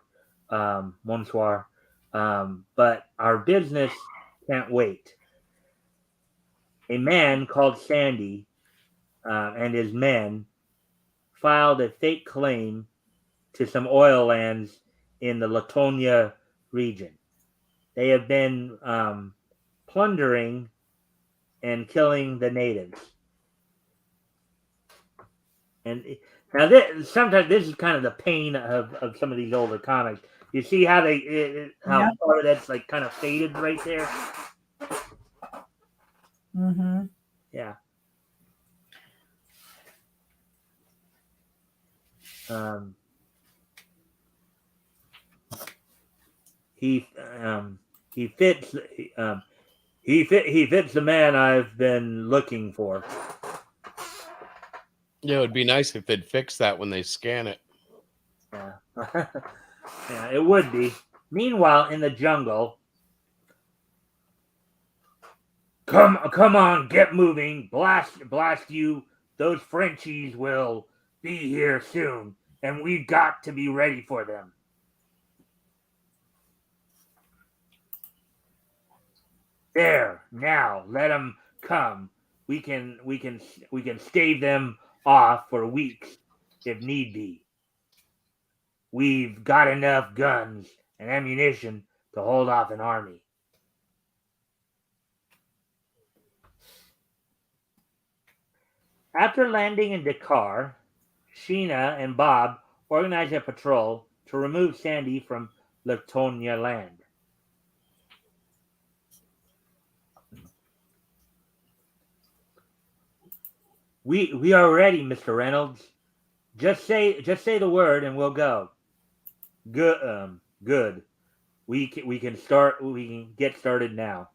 But our business can't wait. A man called Sandy and his men filed a fake claim to some oil lands in the Latonia region. They have been plundering and killing the natives. And now, sometimes this is kind of the pain of some of these older comics. You see how how part of that's like kind of faded right there. Mm-hmm. Yeah. He fits he fits the man I've been looking for. Yeah, it would be nice if they'd fix that when they scan it. Yeah. Yeah, it would be. Meanwhile, in the jungle, come on, get moving, blast you. Those Frenchies will be here soon, and we've got to be ready for them. There, now, let them come. We can stave them off for weeks if need be. We've got enough guns and ammunition to hold off an army. After landing in Dakar, Sheena and Bob organized a patrol to remove Sandy from Latonia land. We are ready, Mr. Reynolds. Just say the word and we'll go. Good. We can get started now.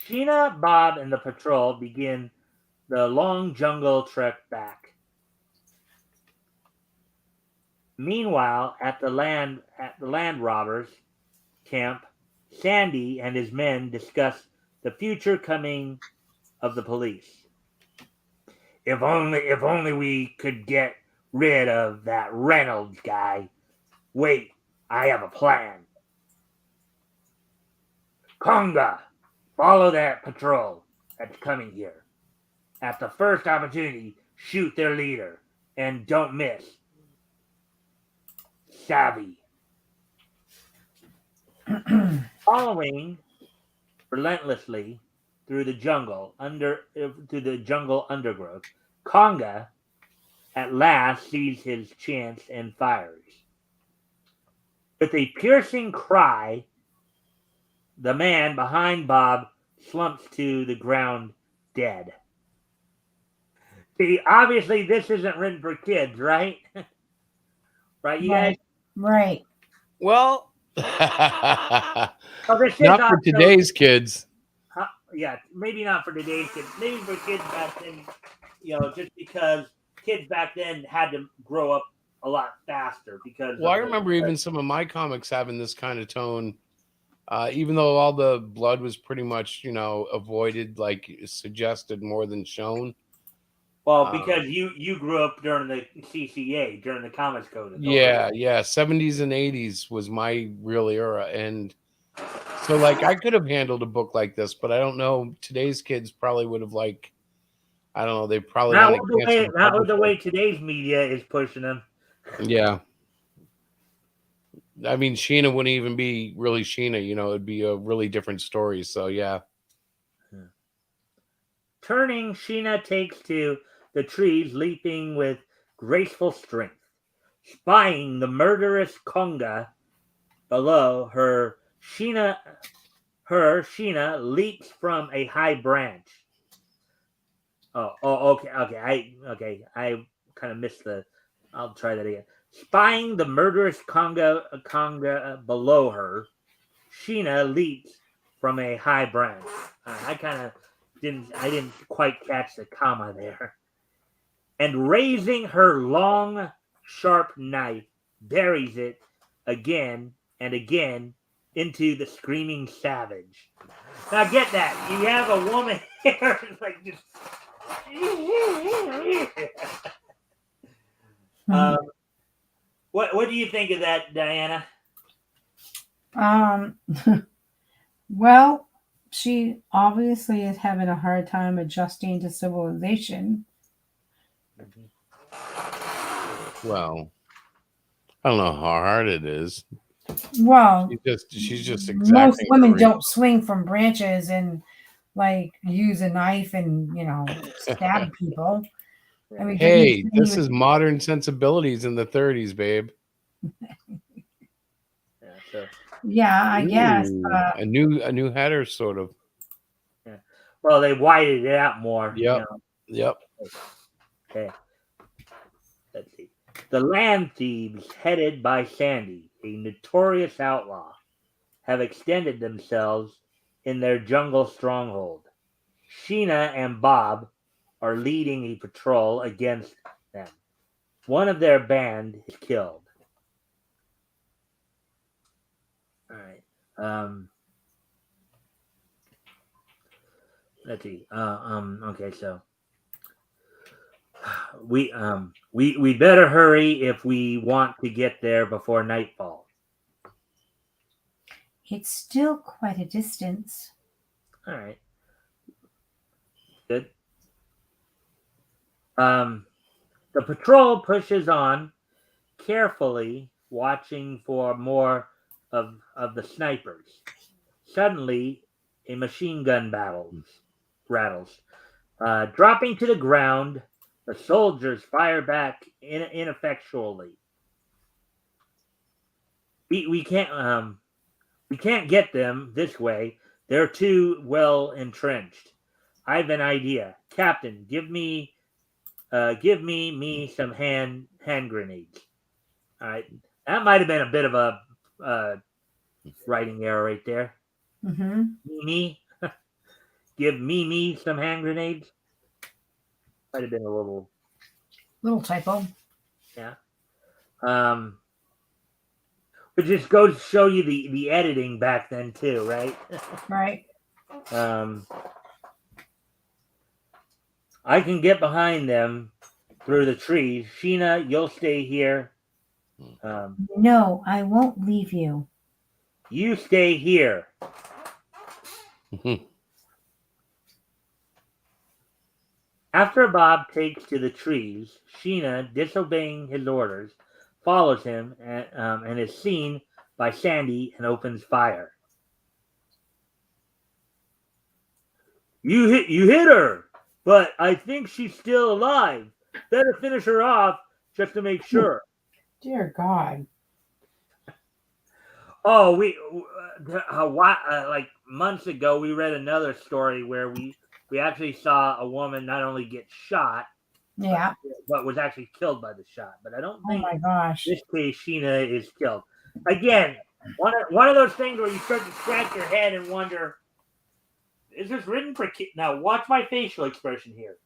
Sheena, Bob, and the patrol begin the long jungle trek back. Meanwhile, at the land robbers camp, Sandy and his men discuss the future coming of the police. If only we could get rid of that Reynolds guy. Wait, I have a plan. Conga, follow that patrol that's coming here. At the first opportunity, shoot their leader, and don't miss. Savvy. Following relentlessly through the jungle undergrowth, Conga at last sees his chance and fires. With a piercing cry, the man behind Bob slumps to the ground dead. See, obviously this isn't written for kids, right? Right, you guys? Right. Well, Oh, this is not for also, today's kids. Yeah, maybe not for today's kids. Maybe for kids back then, just because kids back then had to grow up a lot faster because. Well, I remember even some of my comics having this kind of tone, even though all the blood was pretty much, avoided, like suggested more than shown. Well, because you grew up during the CCA, during the Comics Code. Yeah. 70s and 80s was my real era. And so, like, I could have handled a book like this, but I don't know. Today's kids probably would have, like, I don't know. They probably not with the way today's media is pushing them. Yeah. I mean, Sheena wouldn't even be really Sheena, it'd be a really different story. So, yeah. Turning, Sheena takes to the trees, leaping with graceful strength. Spying the murderous Conga below her, Sheena leaps from a high branch. Okay. I kind of missed I'll try that again. Spying the murderous Conga below her, Sheena leaps from a high branch. I didn't quite catch the comma there. And raising her long, sharp knife, buries it again and again into the screaming savage. Now get that. You have a woman here like just. What do you think of that, Diana? Well, She obviously is having a hard time adjusting to civilization. Mhm. Well, I don't know how hard it is. Well, She's just most exacting women her don't swing from branches and like use a knife and stab people. I mean, Hey, didn't this even is modern sensibilities in the 30s, babe. Yeah. So yeah, I guess. Ooh, a new header sort of. yeah. Well, they widened it out more. Yep. Yep. Okay. Let's see. The land thieves, headed by Sandy, a notorious outlaw, have extended themselves in their jungle stronghold. Sheena and Bob are leading a patrol against them. One of their band is killed. All right. Let's see. Okay, so we better hurry if we want to get there before nightfall. It's still quite a distance. All right. Good. The patrol pushes on, carefully watching for more of the snipers. Suddenly, a machine gun rattles. Dropping to the ground, the soldiers fire back ineffectually. We can't get them this way. They're too well entrenched. I have an idea, Captain. Give me some hand grenades. All right, that might have been a bit of a writing error right there. Mm-hmm. Me, give me some hand grenades. Might have been a little, Little typo. yeah. But just goes to show you the editing back then too, right? Right. I can get behind them through the trees. Sheena, you'll stay here. No, I won't leave you. You stay here. After Bob takes to the trees, Sheena, disobeying his orders, follows him and is seen by Sandy and opens fire. You hit her, but I think she's still alive. Better finish her off just to make sure. Dear God. Oh, like months ago, we read another story where we actually saw a woman not only get shot, Yeah. but was actually killed by the shot. But I don't Oh think my gosh. this case Sheena is killed. Again, one of those things where you start to scratch your head and wonder, is this written for kids? Now watch my facial expression here.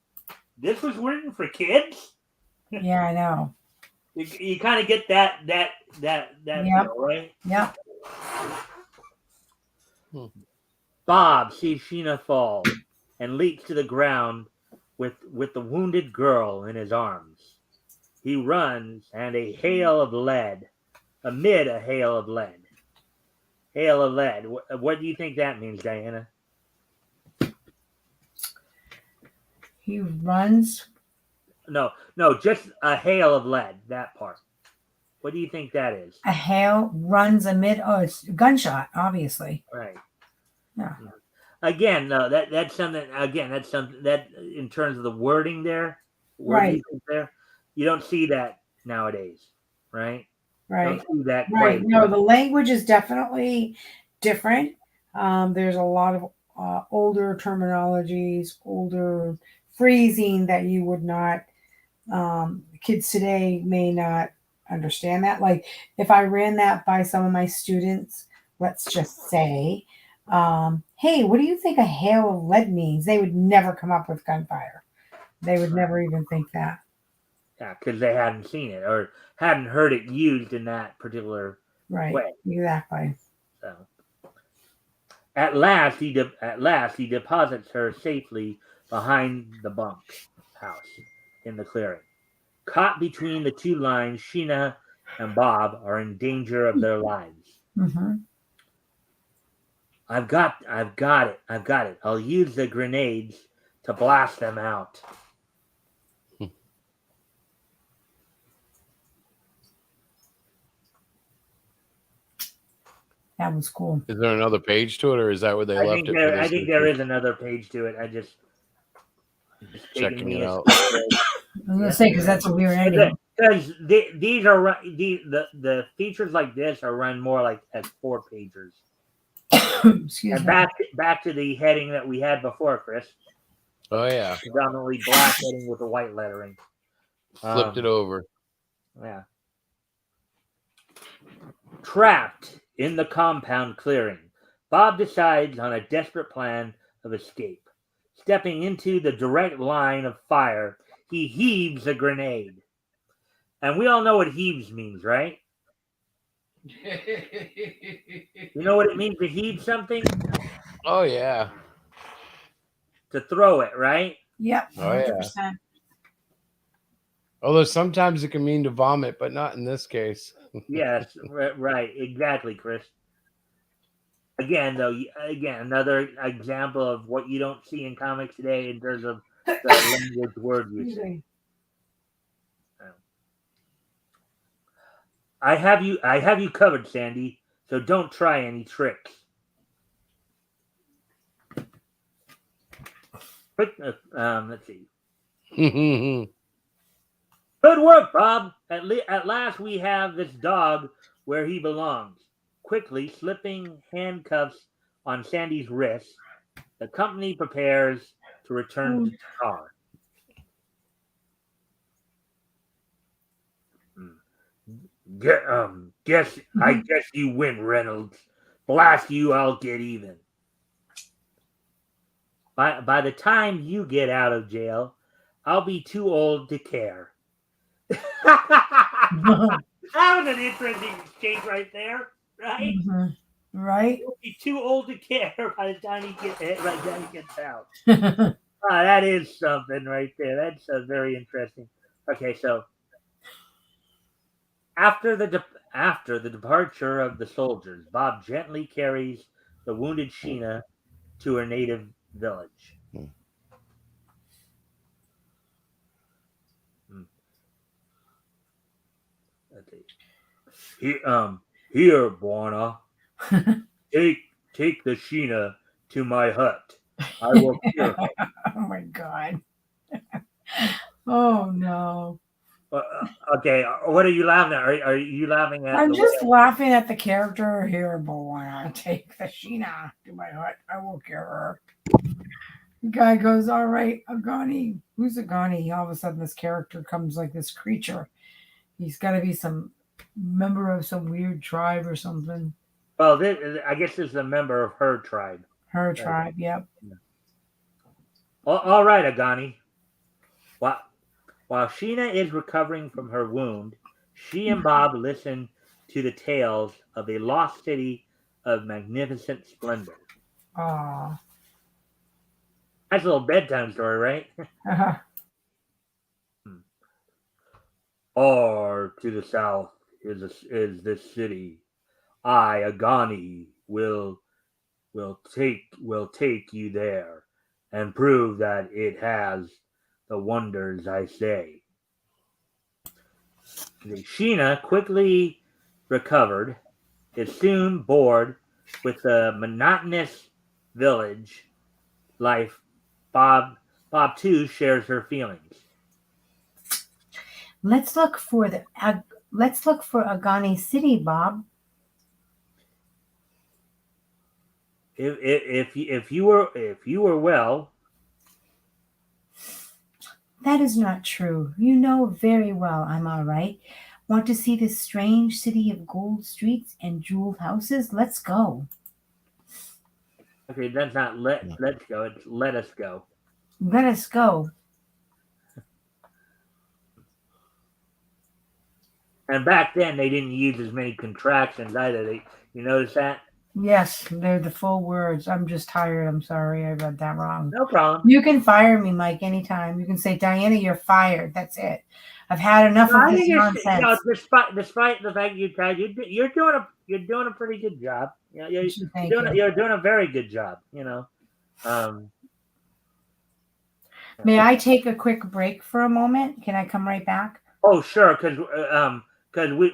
This was written for kids. Yeah, I know. You kind of get that Yep. feel, right? Yep. Bob sees Sheena fall and leaps to the ground with the wounded girl in his arms. He runs, and amid a hail of lead. Hail of lead. What do you think that means, Diana? He runs. No, just a hail of lead. That part. What do you think that is? A hail runs amid. Oh, it's a gunshot, obviously. Right. Yeah. Again, no, that's something. Again, that's something that in terms of the wording there, Right. there, you don't see that nowadays, right? Right. Don't see that Right. quite. No, the language is definitely different. There's a lot of older terminologies, older phrasing that you would not, kids today may not understand that. Like if I ran that by some of my students, let's just say, hey, what do you think a hail of lead means? They would never come up with gunfire. They would never even think that. Yeah, because they hadn't seen it or hadn't heard it used in that particular Right. way. Exactly. So, at last, he deposits her safely behind the bunk house in the clearing. Caught between the two lines, Sheena and Bob are in danger of their lives. Mm-hmm. I've got it. I'll use the grenades to blast them out. That was cool. Is there another page to it, or is that where they left it? I think there is another page to it. I just Checking it out. I was gonna say because that's a weird ending. Because these are the features like this are run more like as 4-pagers. Excuse And me. back to the heading that we had before, Chris. Oh yeah, Predominantly black heading with the white lettering. flipped it over. Yeah. Trapped in the compound clearing, Bob decides on a desperate plan of escape. Stepping into the direct line of fire, he heaves a grenade. And we all know what heaves means, right? You know what it means to heave something? Oh yeah. To throw it, right? Yep. Oh, yeah. 100%. Although sometimes it can mean to vomit, but not in this case. Yes, right, exactly, Chris. Again, another example of what you don't see in comics today in terms of the language word usage. I have you covered, Sandy. So don't try any tricks. Let's see. Good work, Bob. At last we have this dog where he belongs. Quickly slipping handcuffs on Sandy's wrists, the company prepares to return to the car. I guess you win, Reynolds. Blast you, I'll get even. By the time you get out of jail, I'll be too old to care. That was an interesting exchange right there, right? Mm-hmm. Right? He'll be too old to care by the time he gets out. That is something right there. That's very interesting. Okay, so after the departure of the soldiers, Bob gently carries the wounded Sheena to her native village. Here, Buana, take the Sheena to my hut. I will cure her. Oh my God. Oh no. Okay, what are you laughing at? Are you laughing at? I'm just laughing at the character here, boy. Take the Sheena to my hut. I will cure her. The guy goes, all right, Agani. Who's Agani? All of a sudden, this character comes like this creature. He's got to be some member of some weird tribe or something. Well, I guess this is a member of her tribe. Her tribe, yep. All right, Agani. While Sheena is recovering from her wound, she and Bob listen to the tales of a lost city of magnificent splendor. Aww. That's a little bedtime story, right? Uh-huh. Far to the south is this city. I, Agani, will take you there and prove that it has the wonders I say. The Sheena, quickly recovered, is soon bored with the monotonous village life. Bob too shares her feelings. Let's look for Agani City, Bob. If you were well. That is not true. You know very well I'm all right. Want to see this strange city of gold streets and jeweled houses? Let's go. Okay, that's not let's go. It's let us go. Let us go. And back then, they didn't use as many contractions either. You notice that? Yes, they're the full words. I'm just tired. I'm sorry. I read that wrong. No problem. You can fire me, Mike, anytime. You can say, Diana, you're fired. That's it. I've had enough I of this think nonsense. despite the fact you tried, you're doing a pretty good job. Yeah, Thank you. you're doing a very good job. May I take a quick break for a moment? Can I come right back? Oh, sure, because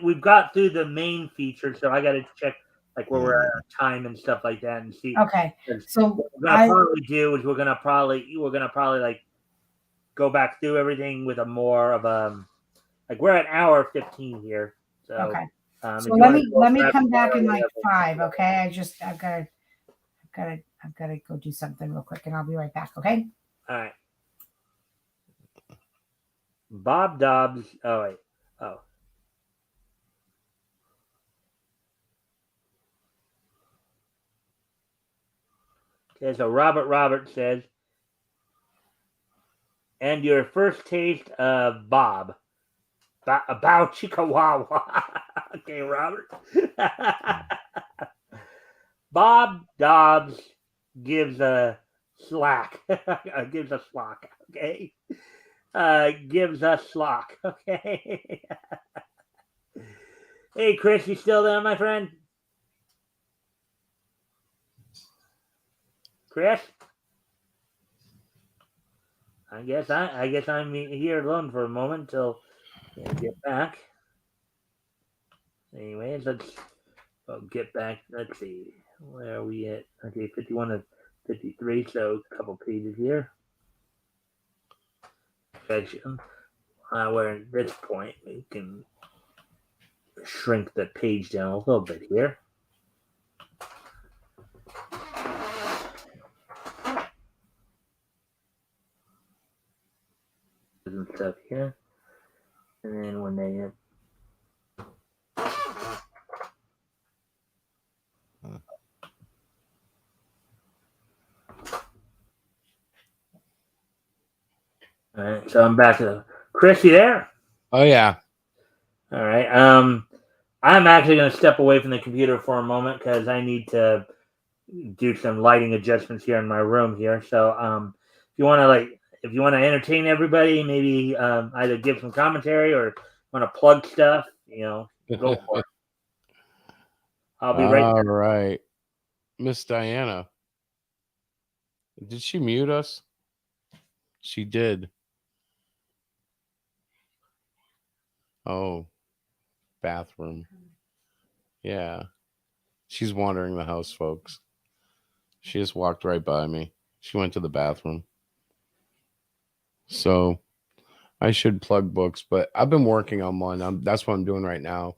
we've got through the main feature, so I got to check like where we're at on time and stuff like that, and see. Okay, so what we're gonna probably do is we're gonna probably like go back through everything with a more of like we're at hour 15 here. So okay. if So you let wanna me go let me grab come a back bar or in like whatever. 5. Okay, I've gotta go do something real quick, and I'll be right back. Okay. All right. Bob Dobbs. Oh wait. Oh. Okay, so Robert says, and your first taste of Bob. Bow chicka wawa. Okay, Robert. Bob Dobbs gives a slack. Gives a slack. Okay. Gives us slack. Okay. Hey, Chris, you still there, my friend? Chris? I guess I'm here alone for a moment until I get back. Anyways, let's get back. Let's see. Where are we at? Okay, 51 to 53, so a couple pages here. Section. We're at this point. We can shrink the page down a little bit here. And stuff here. And then when they have all right, so I'm back to Chris, you there? Oh yeah. All right. I'm actually going to step away from the computer for a moment because I need to do some lighting adjustments here in my room here. So, if you want to entertain everybody, maybe either give some commentary or want to plug stuff, go for it. I'll be right All there. right. Miss Diana. Did she mute us? She did. Oh, bathroom. Yeah. She's wandering the house, folks. She just walked right by me. She went to the bathroom. So I should plug books, but I've been working on one. That's what I'm doing right now.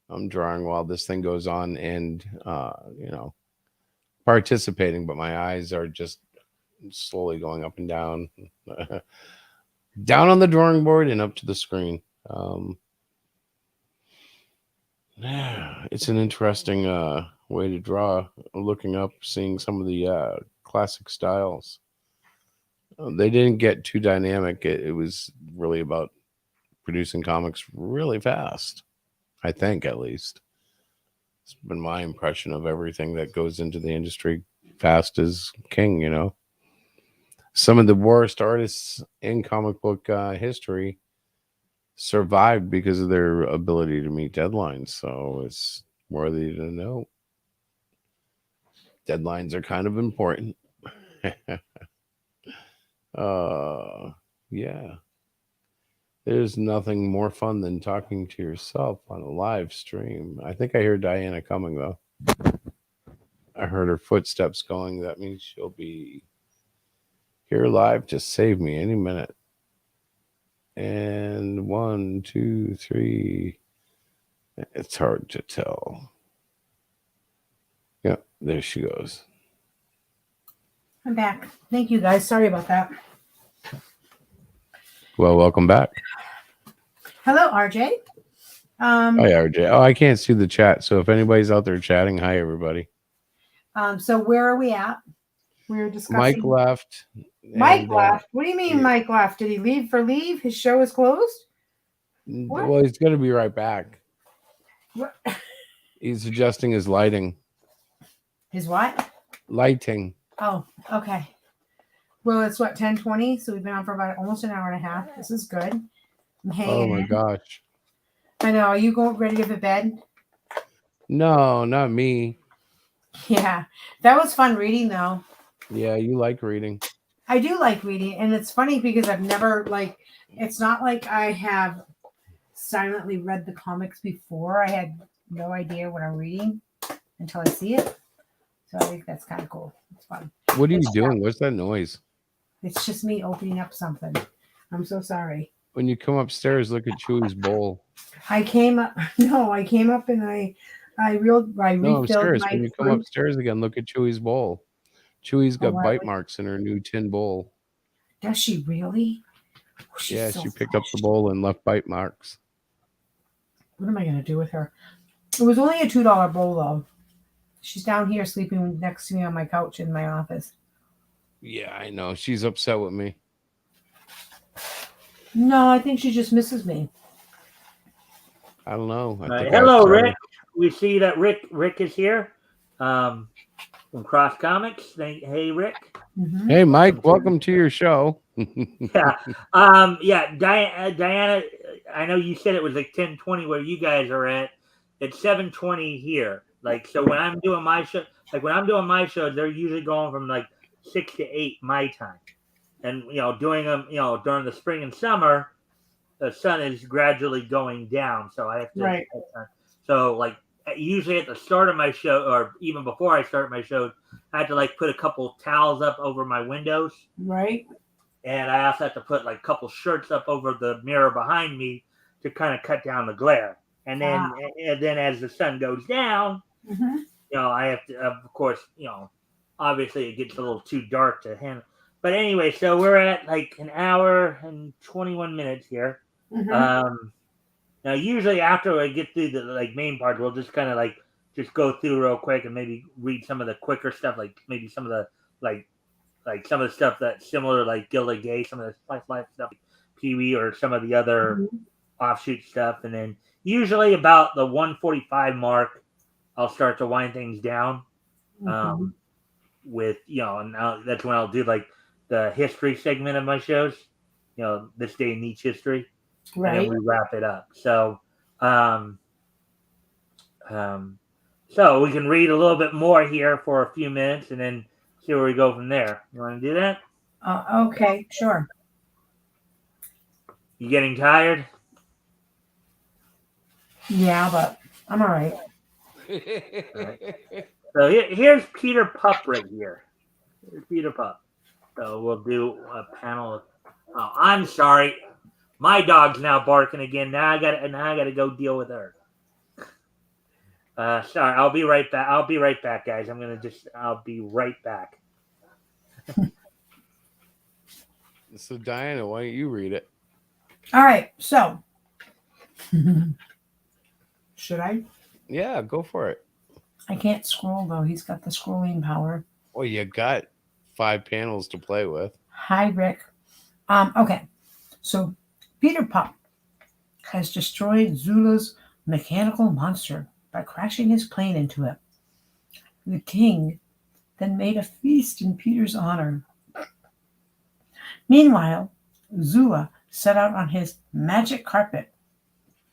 I'm drawing while this thing goes on and, participating, but my eyes are just slowly going up and down, down on the drawing board and up to the screen. It's an interesting way to draw, looking up, seeing some of the classic styles. They didn't get too dynamic. It was really about producing comics really fast, I think, at least. It's been my impression of everything that goes into the industry. Fast is king. Some of the worst artists in comic book history survived because of their ability to meet deadlines. So it's worthy to know. Deadlines are kind of important. Yeah. There's nothing more fun than talking to yourself on a live stream. I think I hear Diana coming, though. I heard her footsteps going. That means she'll be here live to save me any minute. And 1, 2, 3. It's hard to tell. Yep, there she goes. I'm back. Thank you, guys. Sorry about that. Well, welcome back. Hello, RJ. Hi, RJ. Oh, I can't see the chat. So if anybody's out there chatting, hi, everybody. So where are we at? We were discussing. Mike left. Mike left. What do you mean Mike left? Did he leave for leave? His show is closed? What? Well, he's going to be right back. What? He's adjusting his lighting. His what? Lighting. Oh, okay. Well, it's what, 10:20? So we've been on for about almost an hour and a half. This is good. I'm Oh hanging my in. gosh. I know. Are you going ready to bed? No, not me. Yeah. That was fun reading, though. Yeah, you like reading. I do like reading, and it's funny because I've never it's not like I have silently read the comics before. I had no idea what I'm reading until I see it. So I think that's kind of cool. It's fun. What are you It's, doing? What's that noise? it's just me opening up something. I'm so sorry. When you come upstairs, look at Chewy's bowl. I came up. No, I came up and I No, I'm refilled serious. my When you come fruit. upstairs again, look at Chewy's bowl. Chewy's Oh, got bite marks in her new tin bowl. does she really? Oh, she's Yeah, so she picked up the fresh. bowl and left bite marks. What am I gonna do with her? It was only a $2 bowl though. She's down here sleeping next to me on my couch in my office. Yeah, I know. She's upset with me. No, I think she just misses me. I don't know. I All right. think I Hello, upset her. Rick. We see that Rick is here from Cross Comics. Hey, Rick. Mm-hmm. Hey, Mike, welcome to your show. Yeah. Yeah. Diana, I know you said it was like 10:20 where you guys are at. It's 7:20 here. Like, so when I'm doing my show, they're usually going from like 6 to 8 my time. And, doing them, during the spring and summer, the sun is gradually going down. So I have to, Right. so like usually at the start of my show, or even before I start my show, I have to like put a couple towels up over my windows. Right. And I also have to put like a couple shirts up over the mirror behind me to kind of cut down the glare. And then as the sun goes down, Mm-hmm. I have to, of course, obviously it gets a little too dark to handle. But anyway, so we're at like an hour and 21 minutes here. Mm-hmm. Now usually after I get through the like main part, we'll just kind of like just go through real quick and maybe read some of the quicker stuff, like maybe some of the like some of the stuff that's similar, like Gilded Gay, some of the Slice Life stuff, Pee Wee, or some of the other offshoot stuff. And then usually about the 145 mark, I'll start to wind things down. Mm-hmm. With and that's when I'll do like the history segment of my shows. This day in each history, Right. and then we wrap it up. So, so we can read a little bit more here for a few minutes, and then see where we go from there. You want to do that? Okay, sure. You getting tired? Yeah, but I'm all right. So here's Peter Pup right here. Here's Peter Pup. So we'll do a panel. Oh, I'm sorry. My dog's now barking again. Now I gotta go deal with her. Sorry, I'll be right back. I'll be right back, guys. I'll be right back. So, Diana, why don't you read it? All right, so should I? Yeah, go for it. I can't scroll though. He's got the scrolling power. Well, you got 5 panels to play with. Hi, Rick. Okay. So Peter Pup has destroyed Zula's mechanical monster by crashing his plane into it. The king then made a feast in Peter's honor. Meanwhile, Zula set out on his magic carpet,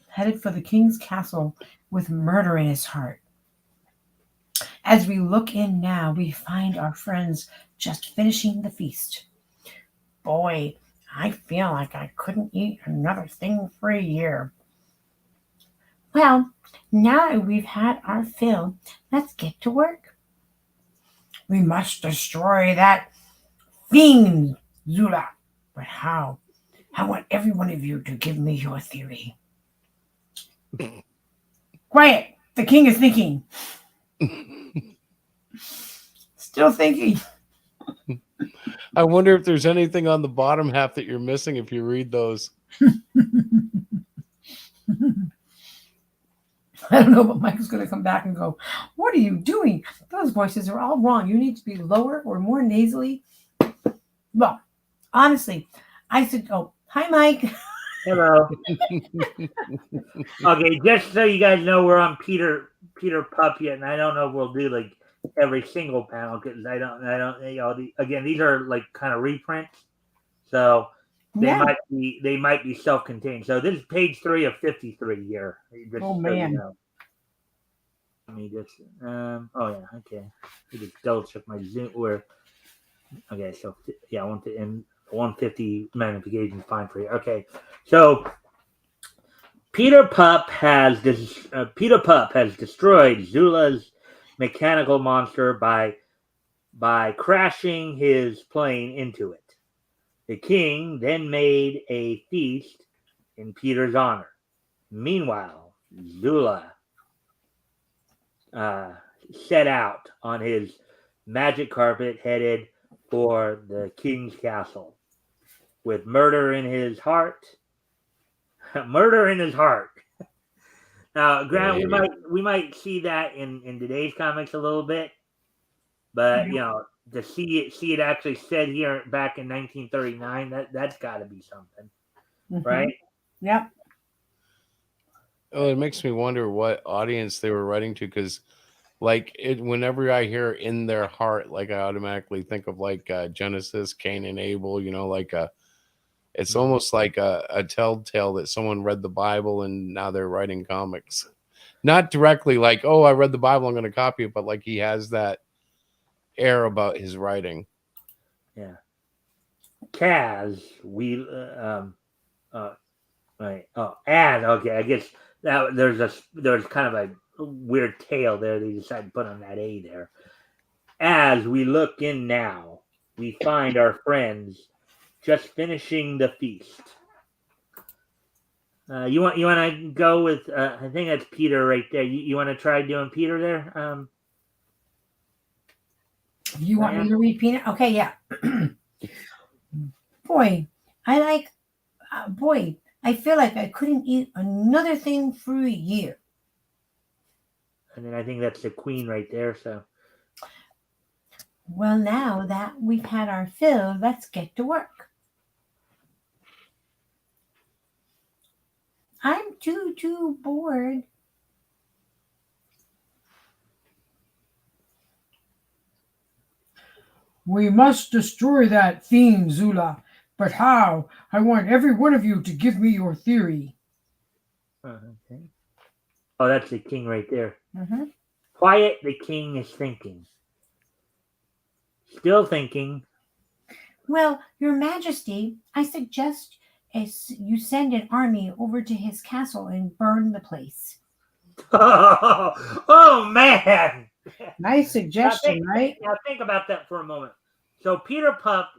headed for the king's castle with murder in his heart. As we look in now, we find our friends just finishing the feast. Boy, I feel like I couldn't eat another thing for a year. Well, now that we've had our fill, let's get to work. We must destroy that fiend, Zula. But how? I want every one of you to give me your theory. Quiet! The king is thinking. Still thinking. I wonder if there's anything on the bottom half that you're missing if you read those. I don't know, but Mike's going to come back and go, what are you doing? Those voices are all wrong. You need to be lower or more nasally. Well, honestly, I said, oh, hi, Mike. Hello. Okay, just so you guys know, we're on Peter Pup yet, and I don't know if we'll do like every single panel because I don't. Again, these are like kind of reprints. So they might be self-contained. So this is page 3 of 53 here. Just Oh, so man. you know. Let me just oh yeah, okay. I just double check my Zoom where okay, so yeah, 150 magnification is fine for you. Okay. So Peter Pup has destroyed Zula's mechanical monster by crashing his plane into it. The king then made a feast in Peter's honor. Meanwhile, Zula set out on his magic carpet headed for the king's castle with murder in his heart. Murder in his heart. Now, Grant, we might see that in today's comics a little bit, but you know, to see it actually said here back in 1939, that's got to be something, right? Yep. Oh, it makes me wonder what audience they were writing to, because whenever I hear in their heart, like I automatically think of like Genesis, Cain and Abel, you know, like it's almost like a telltale that someone read the Bible and now they're writing comics. Not directly like, oh, I read the Bible, I'm going to copy it, but like he has that air about his writing. Yeah. Kaz, right. Oh, and okay, I guess that there's kind of a weird tail there. They decided to put on that A there. As we look in now, we find our friends just finishing the feast. You want to go with? I think that's Peter right there. You want to try doing Peter there? You want me to read Peter? Okay, yeah. Boy, I feel like I couldn't eat another thing for a year. And then I think that's the queen right there. So. Well, now that we've had our fill, let's get to work. I'm too bored. We must destroy that fiend, Zula. But how? I want every one of you to give me your theory. Okay. Oh, that's the king right there. Mm-hmm. Quiet, the king is thinking. Still thinking. Well, Your Majesty, I suggest you send an army over to his castle and burn the place. Oh man! Nice suggestion, right? Now think about that for a moment. So Peter Pup.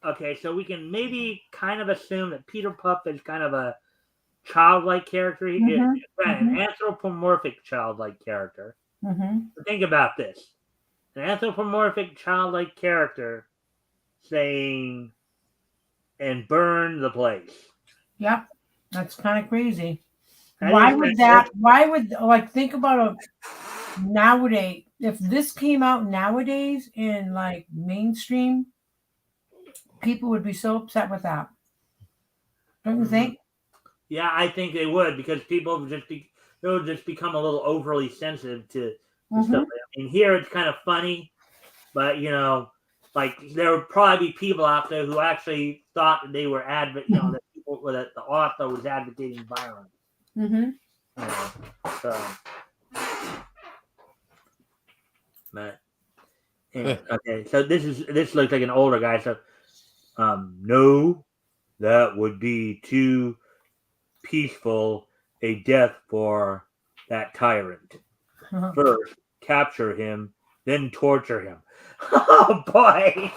Okay, so we can maybe kind of assume that Peter Pup is kind of a childlike character, an anthropomorphic childlike character. Mm-hmm. Think about this: an anthropomorphic childlike character saying, "And burn the place." Yep, that's kind of crazy. Why would like think about nowadays? If this came out nowadays in like mainstream, people would be so upset with that. Don't you think? Yeah, I think they would, because people would just become a little overly sensitive to stuff. And here it's kind of funny, but you know, like there would probably be people out there who actually thought that they were that the author was advocating violence. Mm-hmm. You know, so. But anyway, okay, so this looks like an older guy. So, no, that would be too peaceful a death for that tyrant. First, capture him, then torture him. Oh boy!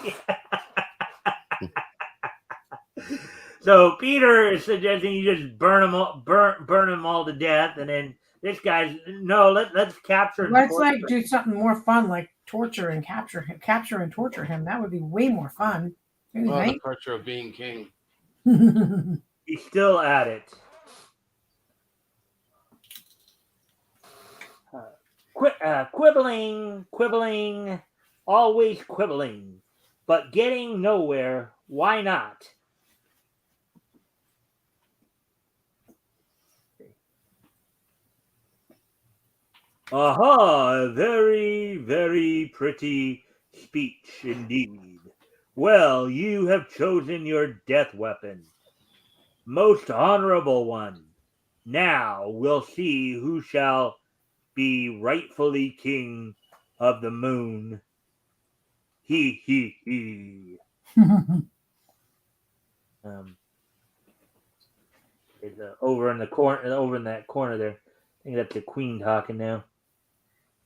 So Peter is suggesting you just burn them all to death, and then this guy's no. Let's capture. Let's do something more fun, like capture and torture him. That would be way more fun. The pressure of being king. He's still at it. Quibbling, always quibbling, but getting nowhere. Why not? Aha, very, very pretty speech indeed. Well, you have chosen your death weapon. Most honorable one. Now we'll see who shall be rightfully king of the moon. He, he, he. It's over in the corner, over in that corner there. I think that's the queen talking now.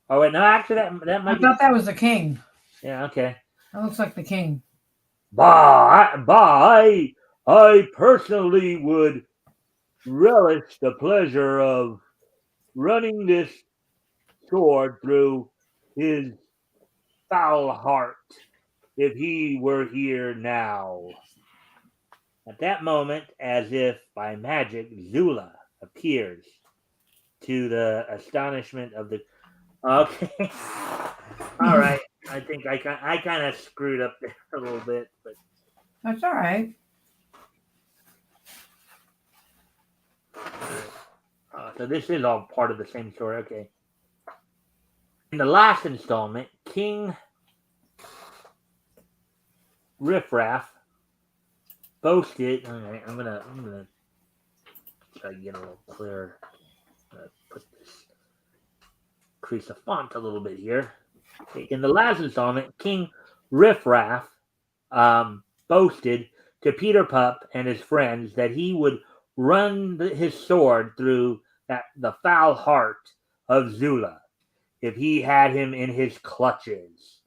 Oh wait, no, actually that I might be. thought that was the king. Yeah, okay. That looks like the king. I personally would relish the pleasure of running this sword through his foul heart if he were here now. At that moment, as if by magic, Zula appears to the astonishment of the. Okay. All right. I think I kind of screwed up there a little bit, but That's all right. so this is all part of the same story. Okay. In the last installment, King Riffraff boasted. All right, I'm gonna try to get a little clearer. Put this, increase the font a little bit here. Okay, in the last installment, King Riffraff boasted to Peter Pup and his friends that he would run his sword through the foul heart of Zula if he had him in his clutches.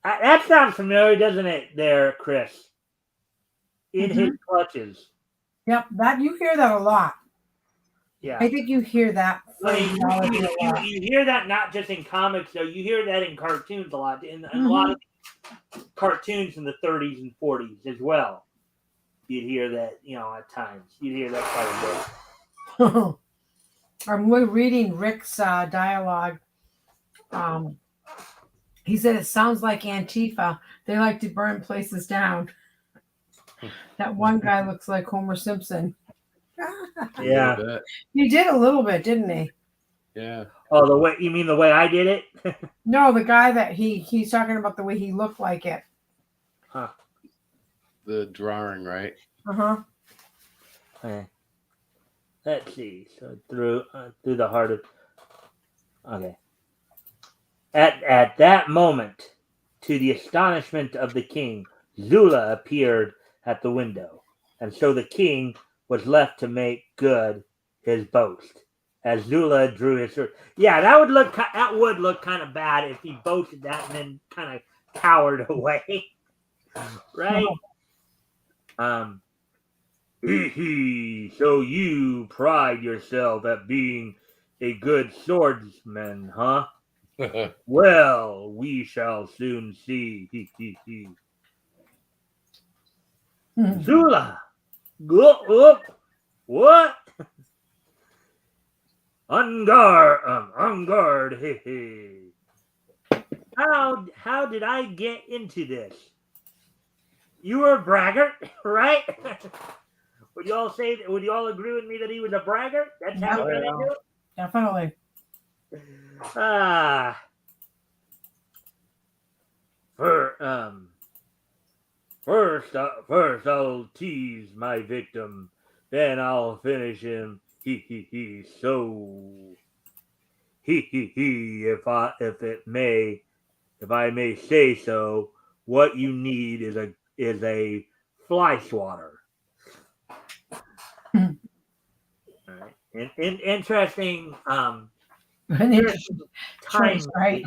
That sounds familiar, doesn't it, there, Chris? In his clutches. Yep, that you hear that a lot. Yeah. I think you hear that. I mean, you hear that not just in comics, though. You hear that in cartoons a lot. In a lot of cartoons in the 30s and 40s as well. You'd hear that, at times. You'd hear that quite a bit. I'm reading Rick's dialogue. He said it sounds like Antifa. They like to burn places down. That one guy looks like Homer Simpson. Yeah. He did a little bit, didn't he? Yeah. Oh, you mean the way I did it? No, the guy that he's talking about the way he looked like it. Huh. The drawing, right? Uh-huh. Okay. Let's see. So through the heart of. Okay. At that moment, to the astonishment of the king, Zula appeared at the window, and so the king was left to make good his boast. As Zula drew his sword. Yeah, that would look kind of bad if he boasted that and then kind of cowered away, right? So you pride yourself at being a good swordsman, huh? Well, we shall soon see. Zula, go up. What? On guard. How did I get into this? You were a braggart, right? Would you all say? Would you all agree with me that he was a braggart? That's how he got into it. Definitely. First I'll tease my victim, then I'll finish him. So if I may say so, what you need is a fly swatter. All right. And interesting choice, right?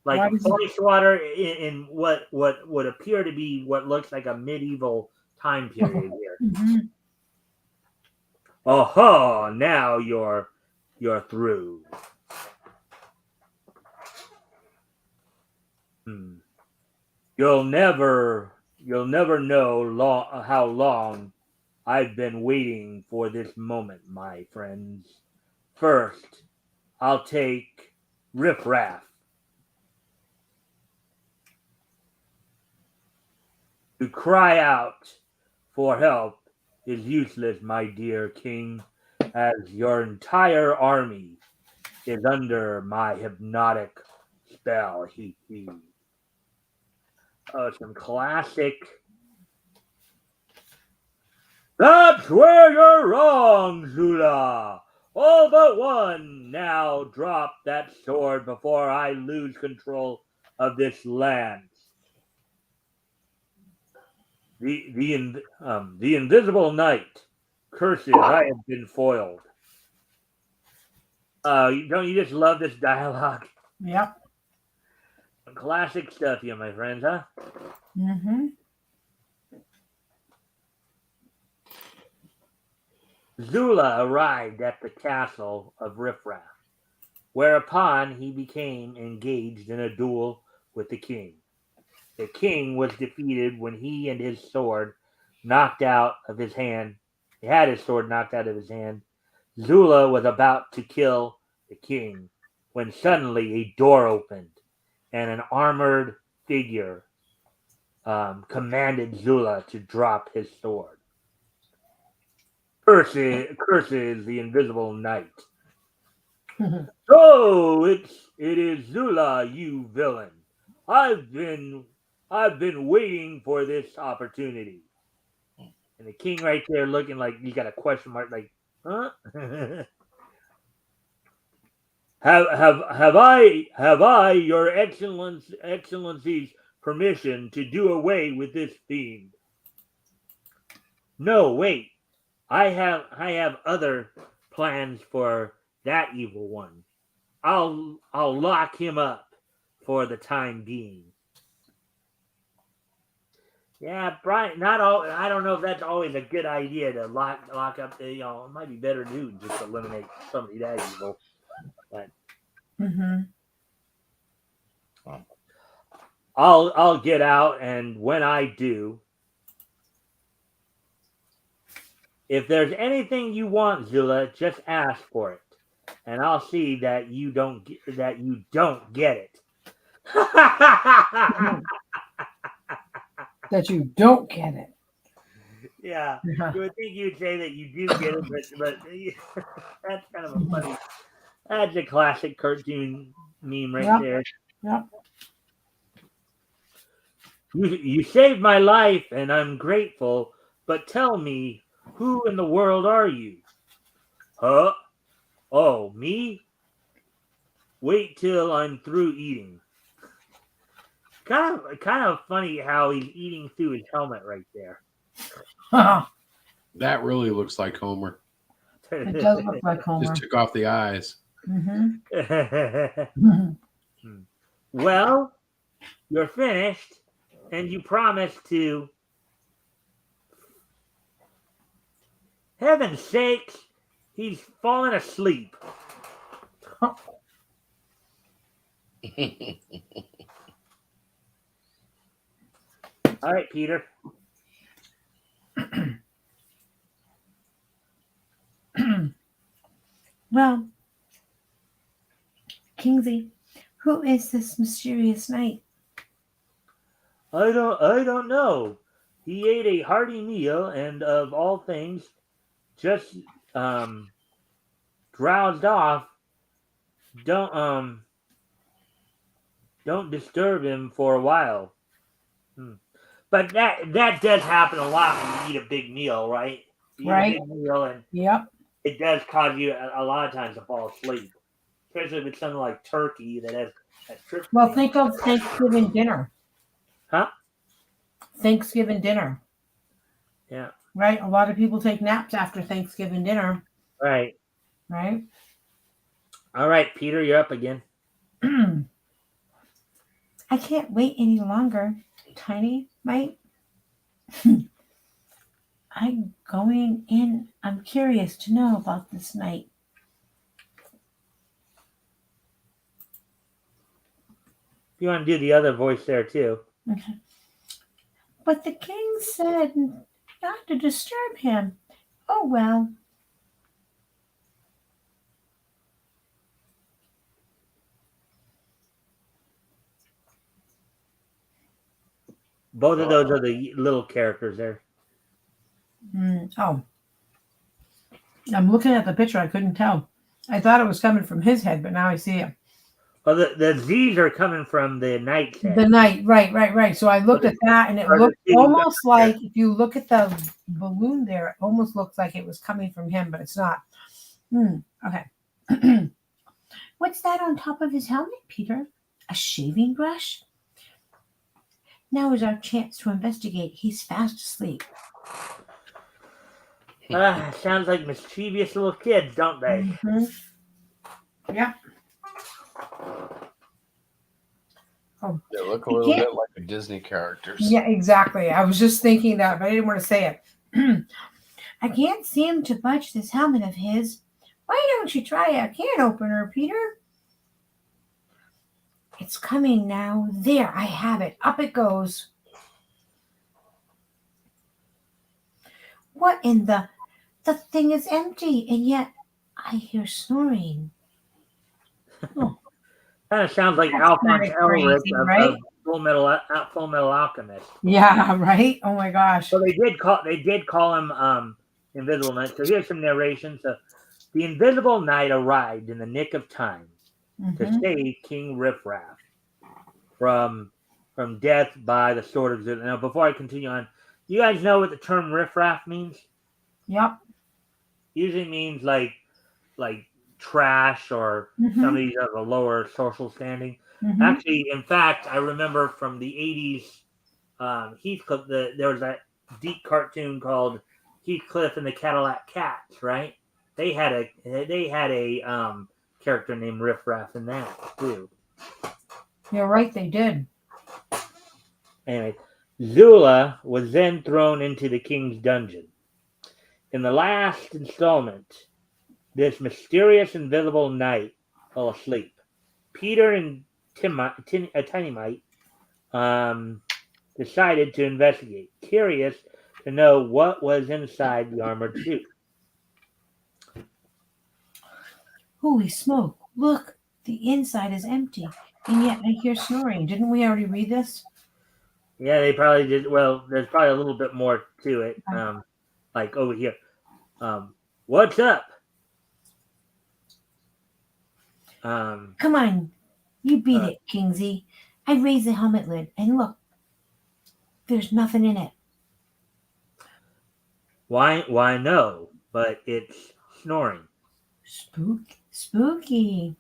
Like fly swatter in what would appear to be what looks like a medieval time period here. Oh, now you're through. You'll never know how long I've been waiting for this moment, my friends. First, I'll take Riffraff. To cry out for help is useless, my dear king, as your entire army is under my hypnotic spell. some classic. That's where you're wrong, Zula. All but one. Now drop that sword before I lose control of this land. The invisible knight. Curses, I have been foiled. Don't you just love this dialogue? Yep. Classic stuff here, my friends, huh? Mm-hmm. Zula arrived at the castle of Riffraff, whereupon he became engaged in a duel with the king. The king was defeated when he and his sword knocked out of his hand. He had his sword knocked out of his hand. Zula was about to kill the king when suddenly a door opened and an armored figure commanded Zula to drop his sword. Curses the invisible knight. So it is Zula, you villain. I've been waiting for this opportunity. And the king right there looking like you got a question mark, like, huh? have I your excellency's permission to do away with this fiend? No, wait. I have other plans for that evil one. I'll lock him up for the time being. Yeah, Brian. Not all. I don't know if that's always a good idea to lock up. It might be better to just eliminate somebody that evil. But Mm-hmm. I'll get out, and when I do, if there's anything you want, Zula, just ask for it, and I'll see that you don't get it. That you don't get it. Yeah, you would think you'd say that you do get it, but that's kind of a funny. That's a classic cartoon meme right there. Yep. You saved my life, and I'm grateful. But tell me, who in the world are you? Huh? Oh, me? Wait till I'm through eating. Kind of funny how he's eating through his helmet right there. That really looks like Homer. It does look like Homer. Just took off the eyes. Mm-hmm. Well, you're finished, and you promised to. Heaven's sakes, he's fallen asleep. All right, Peter. Well, Kingsley, who is this mysterious knight? I don't know. He ate a hearty meal, and of all things, just drowsed off. Don't disturb him for a while. But that does happen a lot when you eat a big meal, right? You Right. eat a big meal, and Yep. it does cause you a lot of times to fall asleep, especially if it's something like turkey that has tryptophan. Well, think of Thanksgiving dinner. Huh? Thanksgiving dinner. Yeah. Right? A lot of people take naps after Thanksgiving dinner. Right. Right? All right, Peter, you're up again. I can't wait any longer, Tiny Mite. I'm going in. I'm curious to know about this night. If you want to do the other voice there too. Okay. But the king said not to disturb him. Oh, well. Both of those are the little characters there. Oh. I'm looking at the picture. I couldn't tell. I thought it was coming from his head, but now I see it. Well, the Z's are coming from the nightstand. The night, right. So I looked at that, and it Or the looked C's almost up there. like, if you look at the balloon there, it almost looks like it was coming from him, but it's not. Okay. What's that on top of his helmet, Peter? A shaving brush? Now is our chance to investigate. He's fast asleep. Sounds like mischievous little kids, don't they? Yeah. Oh, They look a little bit like the Disney characters. yeah, exactly. I was just thinking that, but I didn't want to say it. I can't seem to budge this helmet of his. Why don't you try a can opener, Peter? It's coming now. There, I have it. Up it goes. What in the thing is empty, and yet I hear snoring. Oh, Kind of sounds like that's Alphonse kinda Elric crazy, of right? Full Metal Alchemist. Yeah, right. Oh my gosh. So they did call him Invisible Knight. So here's some narration. So the Invisible Knight arrived in the nick of time to save King Riffraff from death by the sword of Zulu. Now, before I continue on, you guys know what the term riffraff means? Yep. Usually means like trash or somebody of a lower social standing. Actually, in fact, I remember from the 80s, Heathcliff, there was that deep cartoon called Heathcliff and the Cadillac Cats, right? They had a character named Riff Raff in that too. You're right, they did. Anyway, Zula was then thrown into the king's dungeon. In the last installment, this mysterious invisible knight fell asleep. Peter and Tiny Mite decided to investigate, curious to know what was inside the armored suit. Holy smoke. Look, the inside is empty, and yet I hear snoring. Didn't we already read this? Yeah, they probably did. Well, there's probably a little bit more to it. Like over here. What's up? Come on, you beat it, Kingsy. I raised the helmet lid, and look, there's nothing in it. Why no? But it's snoring. Spooky.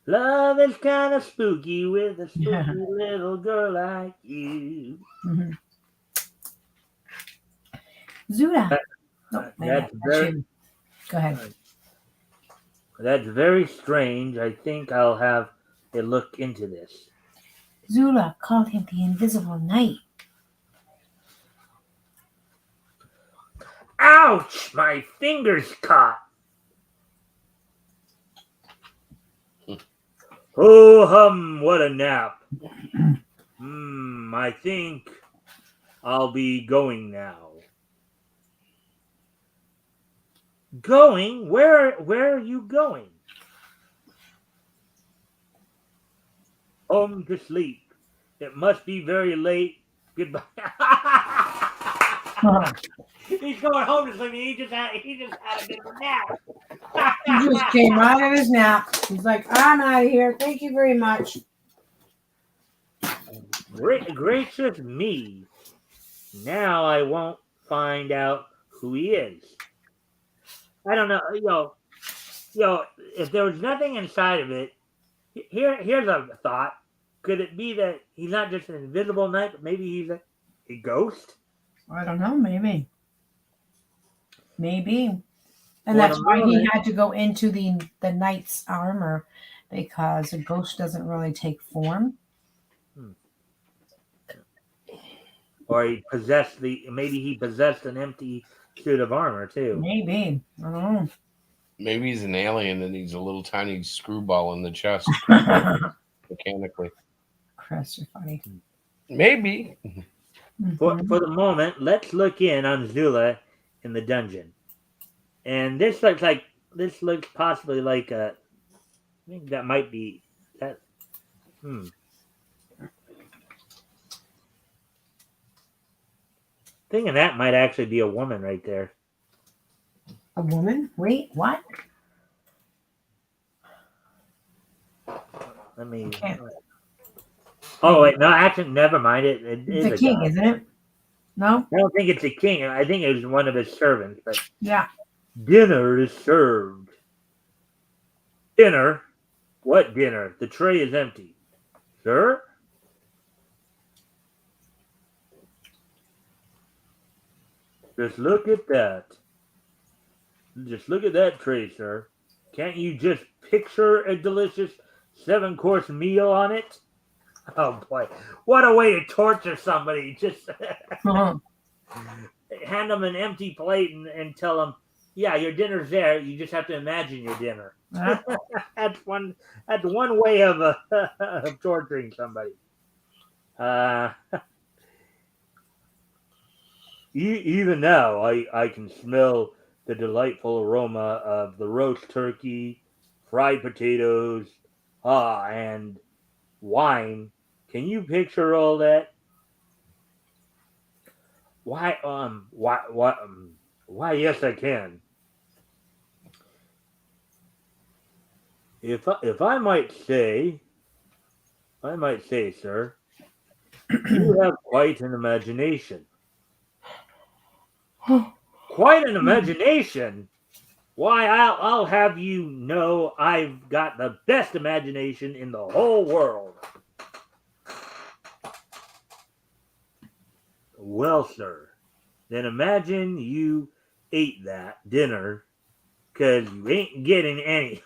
Love is kind of spooky with a spooky little girl like you. Zula. That's very. Go ahead. That's very strange. I think I'll have a look into this. Zula called him the Invisible Knight. Ouch! My fingers caught. Oh hum! What a nap. I think I'll be going now. Going? Where are you going? Home to sleep. It must be very late. Goodbye. He's going home to sleep. He just had a bit of a nap. He just came out of his nap. He's like, I'm out of here. Thank you very much. Gracious me. Now I won't find out who he is. I don't know. If there was nothing inside of it, here's a thought. Could it be that he's not just an invisible knight, but maybe he's a ghost? I don't know. Maybe. And that's why he had to go into the knight's armor, because a ghost doesn't really take form. Or maybe he possessed an empty suit of armor too. Maybe. I don't know. Maybe he's an alien and he's a little tiny screwball in the chest mechanically. Chris, you're funny. Maybe. For the moment, let's look in on Zula in the dungeon. And this looks possibly like I think that might be that. Thinking that might actually be a woman right there. A woman? Wait, what? Let me. Okay. Oh wait, no, actually, never mind. It It's is a a king, god. isn't it? No? I don't think it's a king. I think it was one of his servants. But Yeah. dinner is served. Dinner? What dinner? The tray is empty. Sir? Just look at that. Just look at that tray, sir. Can't you just picture a delicious 7-course meal on it? Oh boy, what a way to torture somebody! Just Uh-huh. hand them an empty plate and tell them, "Yeah, your dinner's there. You just have to imagine your dinner." Yeah. That's one. That's one way of, of torturing somebody. Even now, I can smell the delightful aroma of the roast turkey, fried potatoes, and wine. Can you picture all that? Why? Yes, I can. If I might say, sir, you have quite an imagination. Quite an imagination. Why, I'll have you know I've got the best imagination in the whole world. Well, sir, then imagine you ate that dinner because you ain't getting any.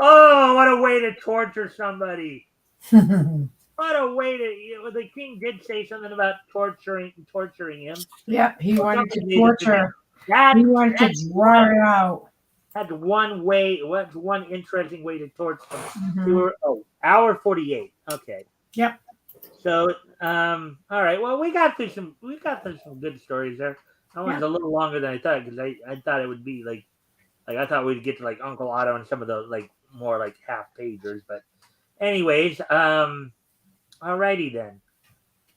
Oh, what a way to torture somebody. What a way to. The king did say something about torturing him. Yeah, he Or wanted to something made it to me. torture. That, He wanted to draw it out. that's one way. What's one interesting way to torture them? Mhm. We were hour 48. Okay. Yep. So all right. Well, we got through some good stories there. That one's Yeah. a little longer than I thought because I thought it would be like I thought we'd get to like Uncle Otto and some of the like more like half pagers. But anyways, alrighty then.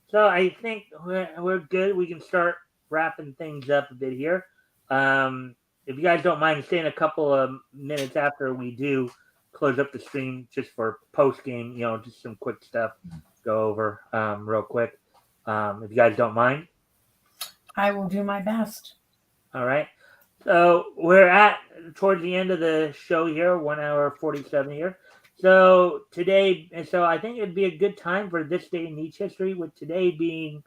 So I think we're good. We can start wrapping things up a bit here. If you guys don't mind staying a couple of minutes after we do close up the stream, just for post game, just some quick stuff go over real quick. If you guys don't mind. I will do my best. All right. So we're at towards the end of the show here, 1 hour 47 here. So today, and so I think it'd be a good time for this day in Nietzsche history, with today being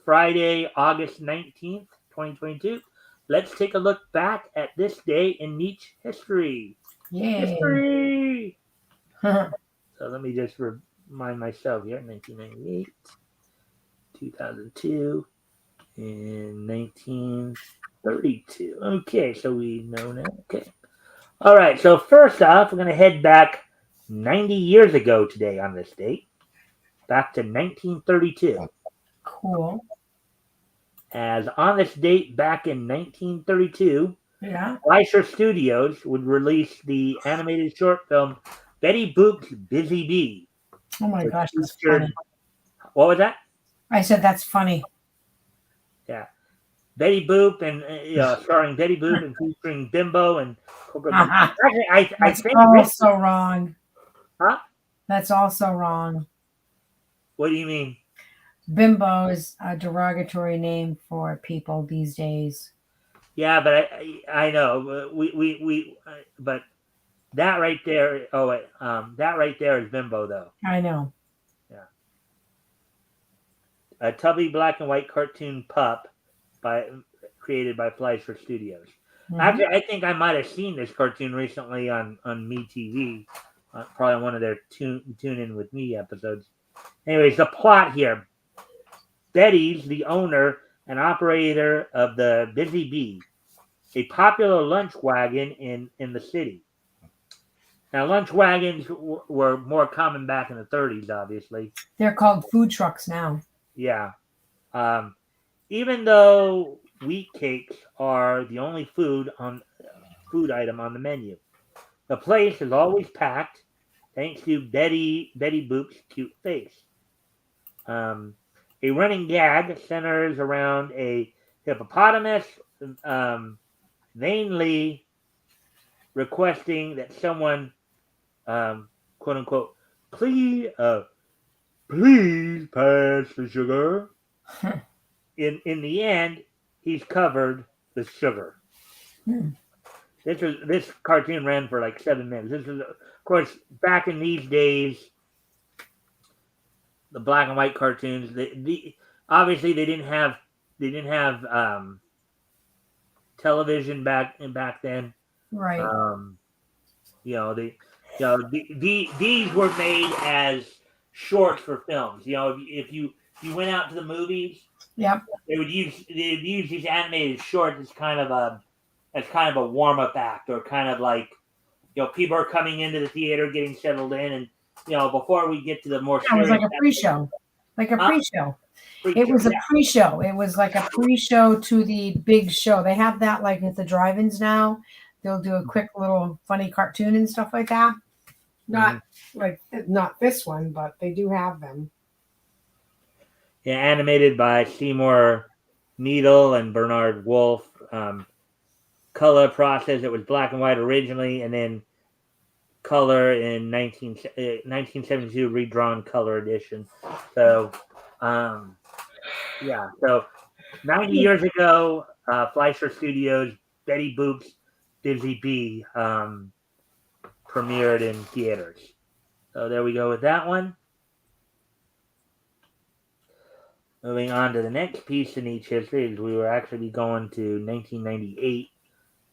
Friday, August 19th, 2022. Let's take a look back at this day in Nietzsche history. Yay. History! So let me just remind myself here, 1998, 2002, and 1932. Okay, so we know now. Okay. All right, so first off, we're going to head back 90 years ago today on this date, back to 1932. Cool. As on this date back in 1932, Yeah. Fleischer Studios would release the animated short film Betty Boop's Busy Bee. Oh my which gosh, that's featured- funny. What was that? I said that's funny. Yeah. Betty Boop and starring Betty Boop and featuring Bimbo and Coco. Actually, I That's think also wrong. Huh? That's also wrong. What do you mean? Bimbo is a derogatory name for people these days. Yeah, but I know but that right there. Oh wait, that right there is Bimbo though. I know. A tubby black and white cartoon pup created by Fleischer Studios. Mhm. Actually, I think I might have seen this cartoon recently on MeTV, probably one of their tune in with me episodes. Anyways, the plot here: Betty's the owner and operator of the Busy Bee, a popular lunch wagon in the city. Now, lunch wagons were more common back in the 30s, obviously. They're called food trucks now. Yeah. Even though wheat cakes are the only food item on the menu, the place is always packed, thanks to Betty Boop's cute face. A running gag centers around a hippopotamus vainly requesting that someone, quote unquote, please pass the sugar. In the end, he's covered the sugar. This cartoon ran for like 7 minutes. This is, of course, back in these days, the black and white cartoons. Obviously they didn't have television back then. Right. These were made as shorts for films. If you went out to the movies, Yep. they'd use these animated shorts as kind of a warm up act, or kind of like people are coming into the theater, getting settled in, and before we get to the more it was like a pre-show. It was a pre-show. It was like a pre-show to the big show. They have that like at the drive-ins now. They'll do a quick little funny cartoon and stuff like that. Not this one, but they do have them. Yeah, animated by Seymour Needle and Bernard Wolfe. Color process. It was black and white originally, and then color in 1972 redrawn color edition. So, So 90 years ago, Fleischer Studios' Betty Boop's Busy Bee premiered in theaters. So there we go with that one. Moving on to the next piece in each history, we will actually be going to 1998,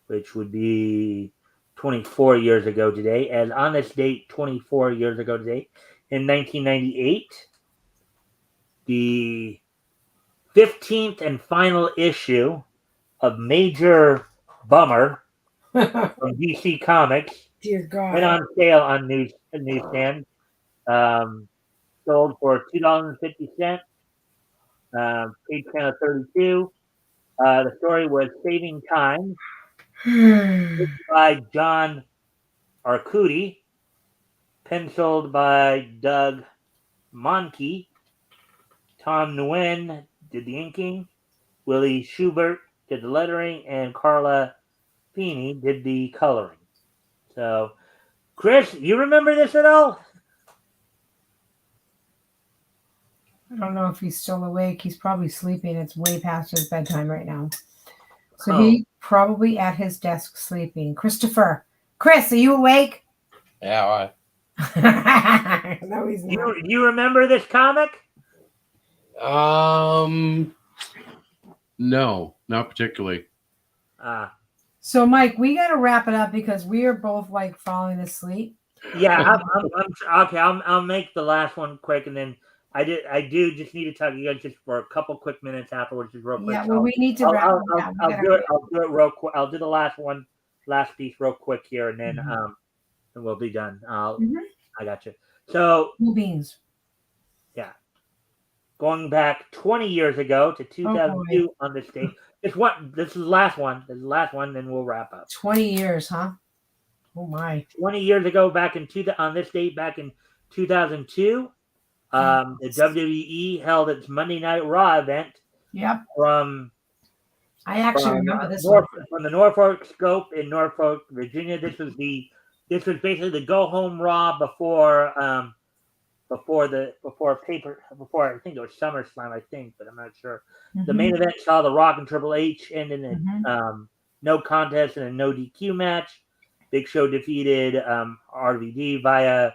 which would be 24 years ago today. And on this date, 24 years ago today, in 1998, the 15th and final issue of Major Bummer from DC Comics Dear God. went on sale on newsstand. Sold for $2.50. Page count of 32. The story was Saving Time, by John Arcudi, penciled by Doug Mahnke. Tom Nguyen did the inking, Willie Schubert did the lettering, and Carla Feeney did the coloring. So, Chris, you remember this at all? I don't know if he's still awake. He's probably sleeping. It's way past his bedtime right now. So He probably at his desk sleeping. Christopher. Chris, are you awake? Yeah. No, he's not. You remember this comic? No, not particularly. So, Mike, we got to wrap it up because we are both like falling asleep. Yeah, okay. I'll make the last one quick, and then I do just need to talk to you guys just for a couple quick minutes afterwards, just real quick. Yeah, well, we need to wrap it up. I'll do it real quick. I'll do the last piece real quick here, and then and we'll be done. I got you. So Blue beans. Yeah, going back 20 years ago to 2002 on this date. This is the last one. This is the last one, then we'll wrap up. 20 years, huh? Oh my! 20 years ago, on this date, back in 2002. The WWE held its Monday Night Raw event. Yep. I actually remember this from the Norfolk Scope in Norfolk, Virginia. This was basically the go home Raw before I think it was SummerSlam, I think, but I'm not sure. Mm-hmm. The main event saw The Rock and Triple H end in a no contest and a no DQ match. Big Show defeated RVD via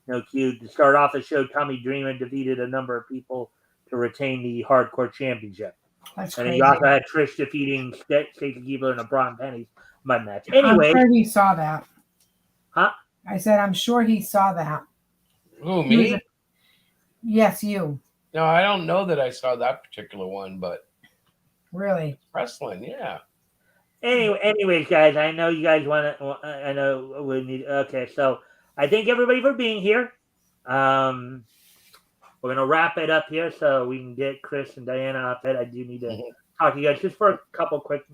no Q. To start off the show, Tommy Dreamer defeated a number of people to retain the Hardcore Championship. That's and crazy. You also had Trish defeating Stacey Keebler in a Braun Penny's mud match. Anyway, I'm sure he saw that. Huh? I said, I'm sure he saw that. Who, me? Yes, you. No, I don't know that I saw that particular one, but really, wrestling, yeah. Anyways, guys, I know you guys want to. I know we need. Okay, so I thank everybody for being here. We're gonna wrap it up here so we can get Chris and Diana off it. I do need to talk to you guys just for a couple quick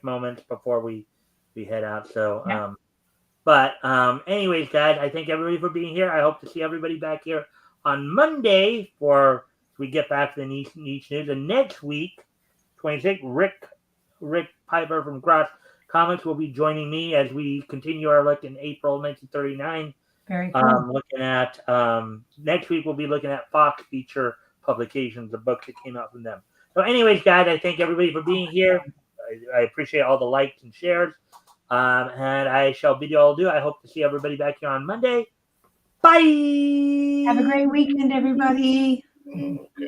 moments before we head out. So, anyways, guys, I thank everybody for being here. I hope to see everybody back here on Monday we get back to the niche news. And next week, 26, Rick Piper from Cross Comics will be joining me as we continue our look in April 1939. Very cool. Looking at next week, we'll be looking at Fox feature publications, the books that came out from them. So, anyways, guys, I thank everybody for being here. I appreciate all the likes and shares. And I shall bid you all adieu. I hope to see everybody back here on Monday. Bye. Have a great weekend, everybody.